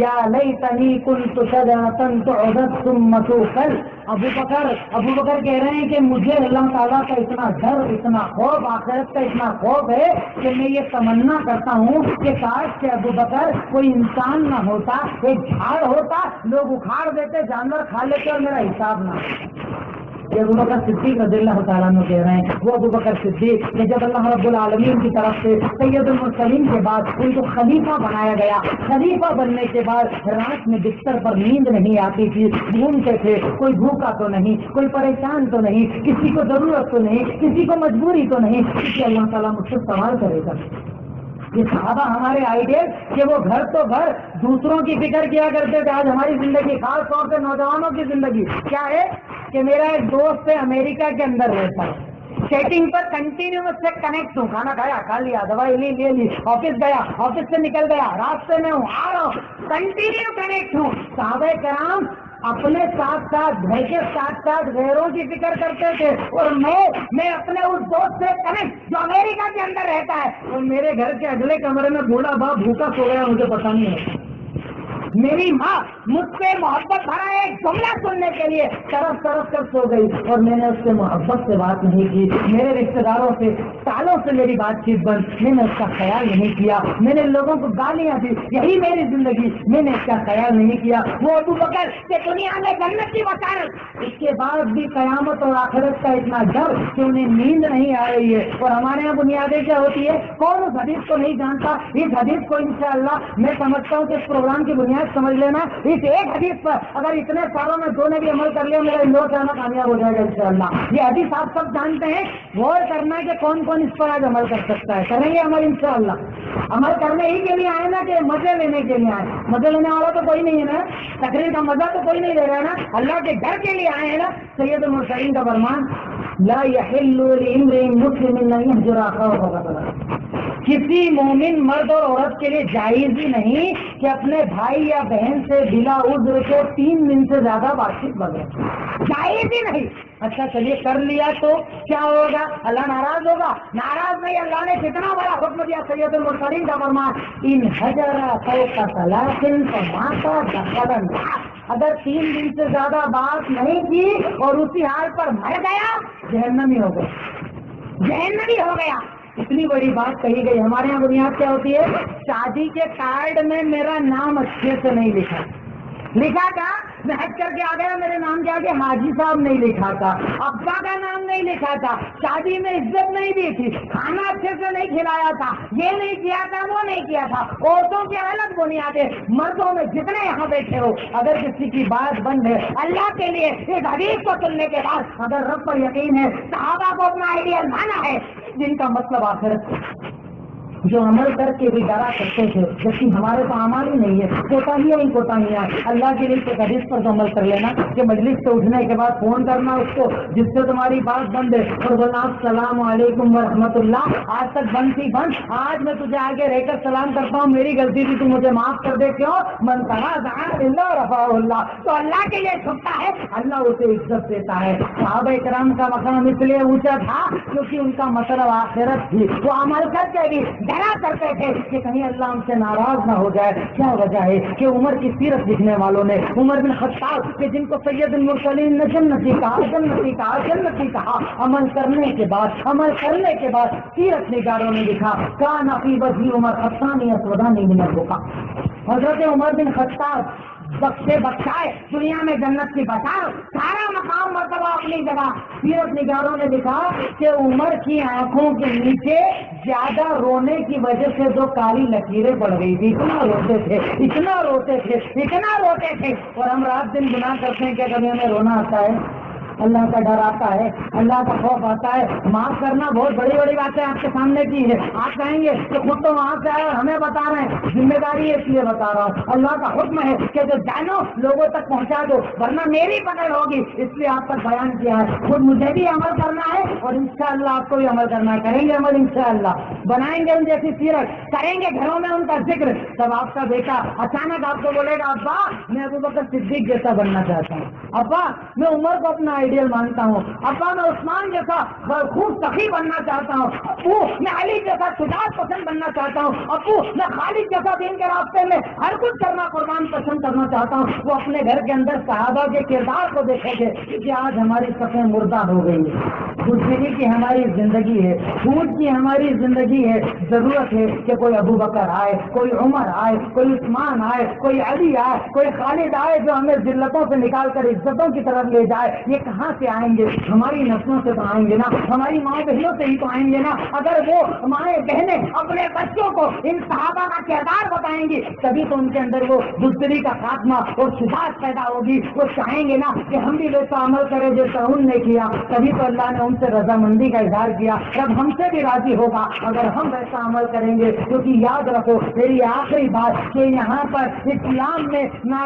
یا لیتنی کنت شجرۃ تعبد ثم توکل. ابو بکر کہہ رہے ہیں کہ مجھے اللہ تعالیٰ کا اتنا ڈر, اتنا خوف, آخرت کا اتنا خوف ہے کہ میں یہ تمنا کرتا ہوں کہ کاش کہ ابو بکر کوئی انسان نہ ہوتا, ایک جھاڑ ہوتا, لوگ اکھاڑ دیتے, جانور کھا لیتے اور میرا حساب نہ. یہ ابو بکر صدیق رضی اللہ تعالیٰ عنہ کہہ رہے ہیں, وہ ابو بکر صدیق کہ جب اللہ رب العالمین کی طرف سے سید المرسلین کے بعد ان کو خلیفہ بنایا گیا, خلیفہ بننے کے بعد رات میں بستر پر نیند نہیں آتی تھی, گھومتے تھے, کوئی بھوکا تو نہیں, کوئی پریشان تو نہیں, کسی کو ضرورت تو نہیں, کسی کو مجبوری تو نہیں, کسی اللہ تعالیٰ مجھ سے سوال کرے گا. یہ صحابہ ہمارے آئیڈیل کہ وہ گھر تو گھر دوسروں کی فکر کیا کرتے تھے. آج ہماری زندگی, خاص طور سے نوجوانوں کی زندگی کیا ہے کہ میرا ایک دوست ہے امریکہ کے اندر رہتا ہے, چیٹنگ پر کنٹینیو اس سے کنیکٹ ہوں, کھانا کھایا, کھا لیا, دوائی لی, لے لی, آفس گیا, آفس سے نکل گیا, راستے میں ہوں, آ رہا ہوں, کنٹینیو کنیکٹ ہوں. صحابہ کرام اپنے ساتھ ساتھ, گھر کے ساتھ ساتھ غیروں کی فکر کرتے تھے, اور میں اپنے اس دوست سے کنیکٹ جو امریکہ کے اندر رہتا ہے, اور میرے گھر کے اگلے کمرے میں بوڑھا باپ بھوکا سو گیا, مجھے پتا نہیں ہے. میری ماں مجھ سے محبت بھرا ایک جملہ سننے کے لیے طرف طرف کر سو گئی اور میں نے اس سے محبت سے بات نہیں کی. میرے رشتے داروں سے سالوں سے میری بات چیت بند, میں نے اس کا خیال نہیں کیا. میں نے لوگوں کو گالیاں دی, یہی میری زندگی, میں نے اس کا خیال نہیں کیا. وہ ابو بکر کہ دنیا میں جنت کی وکالت, اس کے بعد بھی قیامت اور آخرت کا اتنا ڈر کہ انہیں نیند نہیں آ رہی ہے. اور ہمارے یہاں بنیادیں کیا ہوتی ہے, کون اس حدیث کو نہیں جانتا؟ اس حدیث کو انشاءاللہ میں سمجھتا ہوں کہ اس پروگرام کی بنیاد سمجھ لینا. اس ایک حدیث پر اگر اتنے سالوں میں دو نے بھی عمل کر لیا, میرا اندور جانا کامیاب ہو جائے گا انشاءاللہ. یہ حدیث آپ سب جانتے ہیں, غور کرنا ہے کہ کون کون اس پر آج عمل کر سکتا ہے. کریں گے عمل انشاءاللہ. عمل کرنے ہی کے لیے آئے نا کہ مزے لینے کے لیے آئے؟ مزے لینے والا تو کوئی نہیں ہے نا, تقریر کا مزہ تو کوئی نہیں لے رہا ہے نا, اللہ کے گھر کے لیے آئے ہیں نا. سید المرسلین کا فرمان, لا یحل لامرئ مسلم ان یهجر اخاه غضبا, کسی مومن مرد اور عورت کے لیے جائز ہی نہیں کہ اپنے بھائی یا بہن سے بلا عذر کے 3 دن سے زیادہ بات چیت بغیر, جائز ہی نہیں. اچھا چلیے کر لیا تو کیا ہوگا؟ اللہ ناراض ہوگا؟ ناراض نہیں. اللہ نے کتنا بڑا حکم دیا. سید المرسلین کا فرمان, ان حجر فوق ثلاث فمات دخل النار, اگر 3 دن سے زیادہ بات نہیں کی اور اسی حال پر مر گیا, جہنمی ہو گیا, جہنمی ہو گیا. اتنی بڑی بات کہی گئی. ہمارے یہاں بنیاد کیا ہوتی ہے, شادی کے کارڈ میں میرا نام اچھے سے نہیں لکھا تھا. میں حج کر کے آ گیا, میرے نام کے آگے حاجی صاحب نہیں لکھا تھا, ابا کا نام نہیں لکھا تھا, شادی میں عزت نہیں دی تھی, کھانا اچھے سے نہیں کھلایا تھا, یہ نہیں کیا تھا, وہ نہیں کیا تھا. عورتوں کی الگ بنیادیں, مردوں میں جتنے یہاں بیٹھے ہو, اگر کسی کی بات بند ہے اللہ کے لیے اس حدیث کو سننے کے بعد اگر رب پر یقین ہے, صحابہ کو اپنا آئیڈیل مانا ہے, جن کا مطلب آخرت, جو عمل کر کے بھی ڈرا کرتے تھے, جبکہ ہمارے تو عمل ہی نہیں ہے, کوتاہیاں ہی کوتاہیاں. اللہ کے لیے حدیث پر تو عمل کر لینا کہ مجلس سے اٹھنے کے بعد فون کرنا اس کو جس سے تمہاری بات بند ہے اور بولنا السلام علیکم ورحمۃ اللہ, آج تک بند تھی بند, آج میں تجھے آگے رہ کر سلام کرتا ہوں, میری غلطی تھی, تو مجھے معاف کر دے. کیوں؟ من تواضع للہ رفعہ اللہ, تو اللہ کے لیے جھکتا ہے, اللہ اسے عزت دیتا ہے. صحابہ کرام کا مقام اس لیے اونچا تھا کیونکہ ان کا مطلب آخرت تھی. وہ عمل کر کے بھی ڈرا کرتے تھے کہ کہیں اللہ ہم سے ناراض نہ ہو جائے. کیا وجہ ہے کہ عمر کی سیرت لکھنے والوں نے, عمر بن خطاب کہ جن کو سید المرسلین نے جنتی کہا, جنتی کہا, جنتی کہا, عمل کرنے کے بعد سیرت نگاروں نے لکھا, کان فی وجہ عمر خطانی اسودانی من البکا. حضرت عمر بن خطاب بخشے بخشائے, دنیا میں جنت کی بشار, سارا مقام مرتبہ اپنی جگہ. سیرت نگاروں نے لکھا کہ عمر کی آنکھوں کے نیچے زیادہ رونے کی وجہ سے جو کالی لکیریں پڑ گئی تھی, اتنا روتے تھے. اور ہم رات دن گناہ کرتے ہیں کہ کبھی ہمیں رونا آتا ہے, اللہ کا ڈر آتا ہے, اللہ کا خوف آتا ہے. معاف کرنا بہت بڑی بڑی باتیں آپ کے سامنے کی ہے. آپ کہیں گے کہ خود تو وہاں سے آئے اور ہمیں بتا رہے ہیں, ذمہ داری ہے اس لیے بتا رہا ہوں. اللہ کا حکم ہے کہ جو جانو لوگوں تک پہنچا دو, ورنہ میری پکڑ ہوگی, اس لیے آپ تک بیان کیا ہے. خود مجھے بھی عمل کرنا ہے اور انشاءاللہ آپ کو بھی عمل کرنا ہے. کریں گے عمل انشاءاللہ, بنائیں گے ان جیسی سیرت, کریں گے گھروں میں ان کا ذکر. تب آپ کا بیٹا اچانک آپ کو بولے گا, ابا میں ابو بکر صدیق جیسا بننا چاہتا ہوں, ابا میں عمر کو اپنا آئیڈیل مانتا ہوں, ابا میں عثمان جیسا خوب سخی بننا چاہتا ہوں, ابو میں علی جیسا شجاعت پسند بننا چاہتا ہوں, ابو میں خالد جیسا دین کے راستے میں ہر کچھ کرنا قربان پسند کرنا چاہتا ہوں. وہ اپنے گھر کے اندر صحابہ کے کردار کو دیکھیں گے کہ آج ہماری صفیں مردہ ہو گئی ہے, بزدلی کی ہماری زندگی ہے, جھوٹ کی ہماری زندگی ہے. ضرورت ہے کہ کوئی ابو بکر آئے, کوئی عمر آئے, کوئی عثمان آئے, کوئی علی آئے, کوئی خالد آئے, جو ہمیں ذلتوں سے نکال کر عزتوں کی طرف لے جائے. یہ کہاں سے آئیں گے؟ ہماری نسلوں سے تو آئیں گے نا, ہماری ماں بہنوں سے ہی تو آئیں گے نا. اگر وہ مائیں بہنیں اپنے بچوں کو ان صحابہ کا کردار بتائیں گی, تبھی تو ان کے اندر وہ بزدلی کا خاتمہ اور شجاعت پیدا ہوگی. وہ چاہیں گے نا کہ ہم بھی ویسا عمل کریں جیسا ان نے کیا, تبھی تو اللہ نے ان سے رضامندی کا اظہار کیا. رب ہم سے بھی راضی ہوگا اگر ہم ویسا عمل کریں گے. کیونکہ یاد رکھو میری آخری بات کہ یہاں پر اسلام میں نہ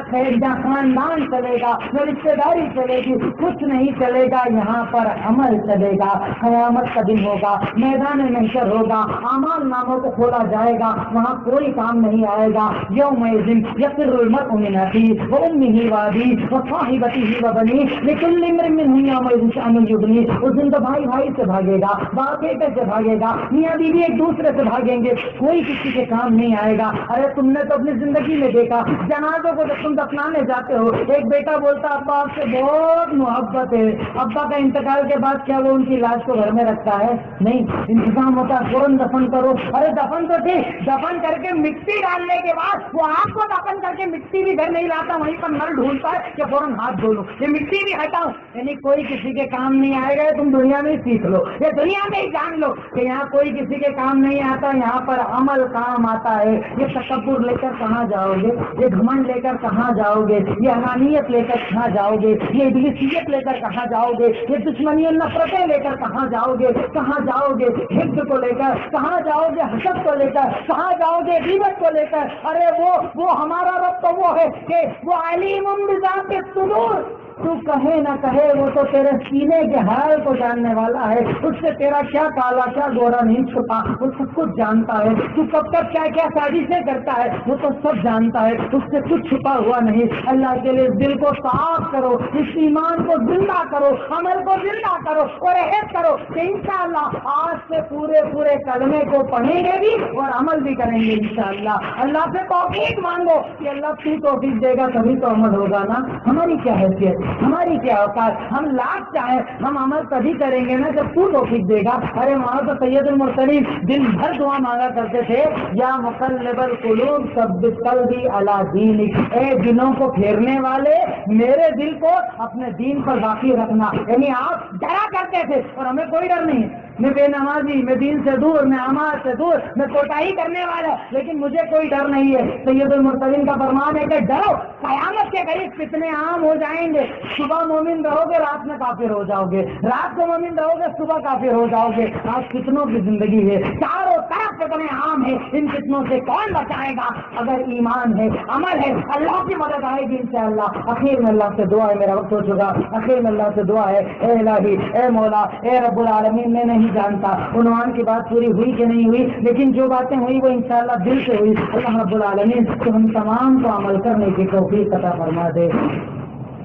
خاندان چلے گا, نہ رشتے داری چلے گی, کچھ نہیں نہیں چلے گا, یہاں پر عمل چلے گا. قیامت کا دن ہوگا, میدان محشر ہوگا, اعمال ناموں کو کھولا جائے گا, وہاں کوئی کام نہیں آئے گا. یومئذ یفر المرء من اخیہ وامہ وابیہ وصاحبتہ وبنیہ لکل امرئ منہم یومئذ شأن یغنیہ. اس دن تو بھائی بھائی سے بھاگے گا, باپ بیٹے سے بھاگے گا, میاں بیوی ایک دوسرے سے بھاگیں گے, کوئی کسی کے کام نہیں آئے گا. ارے تم نے تو اپنی زندگی میں دیکھا, جنازوں کو جب تم دفنانے جاتے ہو, ایک بیٹا بولتا ابا آپ سے بہت محبت ہے, ابا کا انتقال کے بعد کیا وہ ان کی لاش کو گھر میں رکھتا ہے؟ نہیں, انتظام ہوتا ہے فوراً دفن کرو. ارے دفن تو ٹھیک, دفن کر کے مٹی ڈالنے کے بعد وہ آپ کو دفن کر کے مٹی بھی گھر نہیں لاتا, وہیں پر نل ڈھونڈتا ہے کہ فوراً ہاتھ دھو لو, یہ مٹی بھی ہٹاؤ. یعنی کوئی کسی کے کام نہیں آئے گا. تم دنیا میں سیکھ لو, یہ دنیا میں ہی جان لو کہ یہاں کوئی کسی کے کام نہیں آتا, یہاں پر عمل کام آتا ہے. یہ تکبر لے کر کہاں جاؤ گے, یہ گھمنڈ لے کر کہاں جاؤ گے, یہ انانیت لے کر کہاں جاؤ گے, یہ ابلیسیت لے کر کہاں جاؤ گے, یہ دشمنی نفرتیں لے کر کہاں جاؤ گے, کہاں جاؤ گے حقد کو لے کر, کہاں جاؤ گے حسد کو لے کر, کہاں جاؤ گے غیبت کو لے کر. ارے وہ ہمارا رب تو وہ ہے کہ وہ علیم بذات الصدور, تو کہے نہ کہے وہ تو تیرے سینے کے حال کو جاننے والا ہے. اس سے تیرا کیا کالا کیا گورا نہیں چھپا, وہ سب کچھ جانتا ہے. تو کب تک کیا کیا سازشیں کرتا ہے وہ تو سب جانتا ہے, اس سے کچھ چھپا ہوا نہیں. اللہ کے لیے دل کو صاف کرو, اس ایمان کو زندہ کرو, عمل کو زندہ کرو اور عہد کرو کہ انشاءاللہ آج سے پورے کلمے کو پڑھیں گے بھی اور عمل بھی کریں گے انشاءاللہ. اللہ سے توفیق مانگو کہ اللہ تو توفیق دے گا تبھی تو عمل ہوگا نا. ہماری کیا حیثیت, ہماری کیا اوقات, ہم لاکھ چاہیں ہم عمل تبھی کریں گے نا جب تو توفیق دے گا. ارے وہاں تو سید المرسلین دن بھر دعا مانگا کرتے تھے, یا مقلب القلوب ثبت قلبی علی دینک, اے دلوں کو پھیرنے والے میرے دل کو اپنے دین پر باقی رکھنا. یعنی آپ ڈرا کرتے تھے اور ہمیں کوئی ڈر نہیں, میں بے نمازی, میں دین سے دور, میں اعمال سے دور, میں کوتاہی کرنے والا, لیکن مجھے کوئی ڈر نہیں ہے. سید المرسلین کا فرمان ہے کہ ڈرو, قیامت کے قریب فتنے عام ہو جائیں گے. صبح مومن رہو گے رات میں کافر ہو جاؤ گے, رات کو مومن رہو گے صبح کافر ہو جاؤ گے. آج فتنوں کی زندگی ہے, چاروں طرف فتنے عام ہیں. ان فتنوں سے کون بچائے گا؟ اگر ایمان ہے, عمل ہے, اللہ کی مدد آئے گی انشاءاللہ. اخیر میں اللہ سے دعا ہے, میرا وقت ہو چکا, اخیر میں اللہ سے دعا ہے, اے الہی, اے مولا, اے رب العالمین, میں نہیں جانتا عنوان کی بات پوری ہوئی کہ نہیں ہوئی, لیکن جو باتیں ہوئی وہ انشاءاللہ دل سے ہوئی. اللہ رب العالمین کہ ہم تمام کو عمل کرنے کی توفیق عطا فرما دے.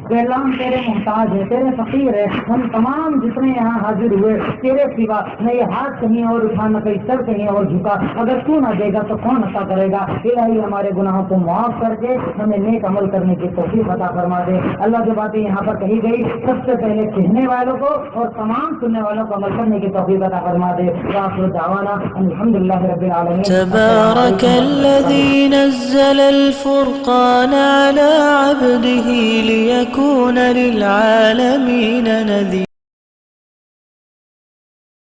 کہ اللہ ہم تیرے محتاج ہیں, تیرے فقیر ہیں. ہم تمام جتنے یہاں حاضر ہوئے تیرے سوا نہ یہ ہاتھ کہیں اور اٹھا, نہ کہیں سر کہیں اور جھکا. اگر تو نہ دے گا تو کون عطا کرے گا؟ الہی ہمارے گناہوں کو معاف کر کے ہمیں نیک عمل کرنے کی توفیق عطا فرما دے. اللہ جو باتیں یہاں پر کہی گئی سب سے پہلے کہنے والوں کو اور تمام سننے والوں کو عمل کرنے کی توفیق عطا فرما دے. وآخر دعوانا الحمدللہ رب العالمین. تبارك الذي نزل الفرقان على عبده ليكون للعالمين نذيرا.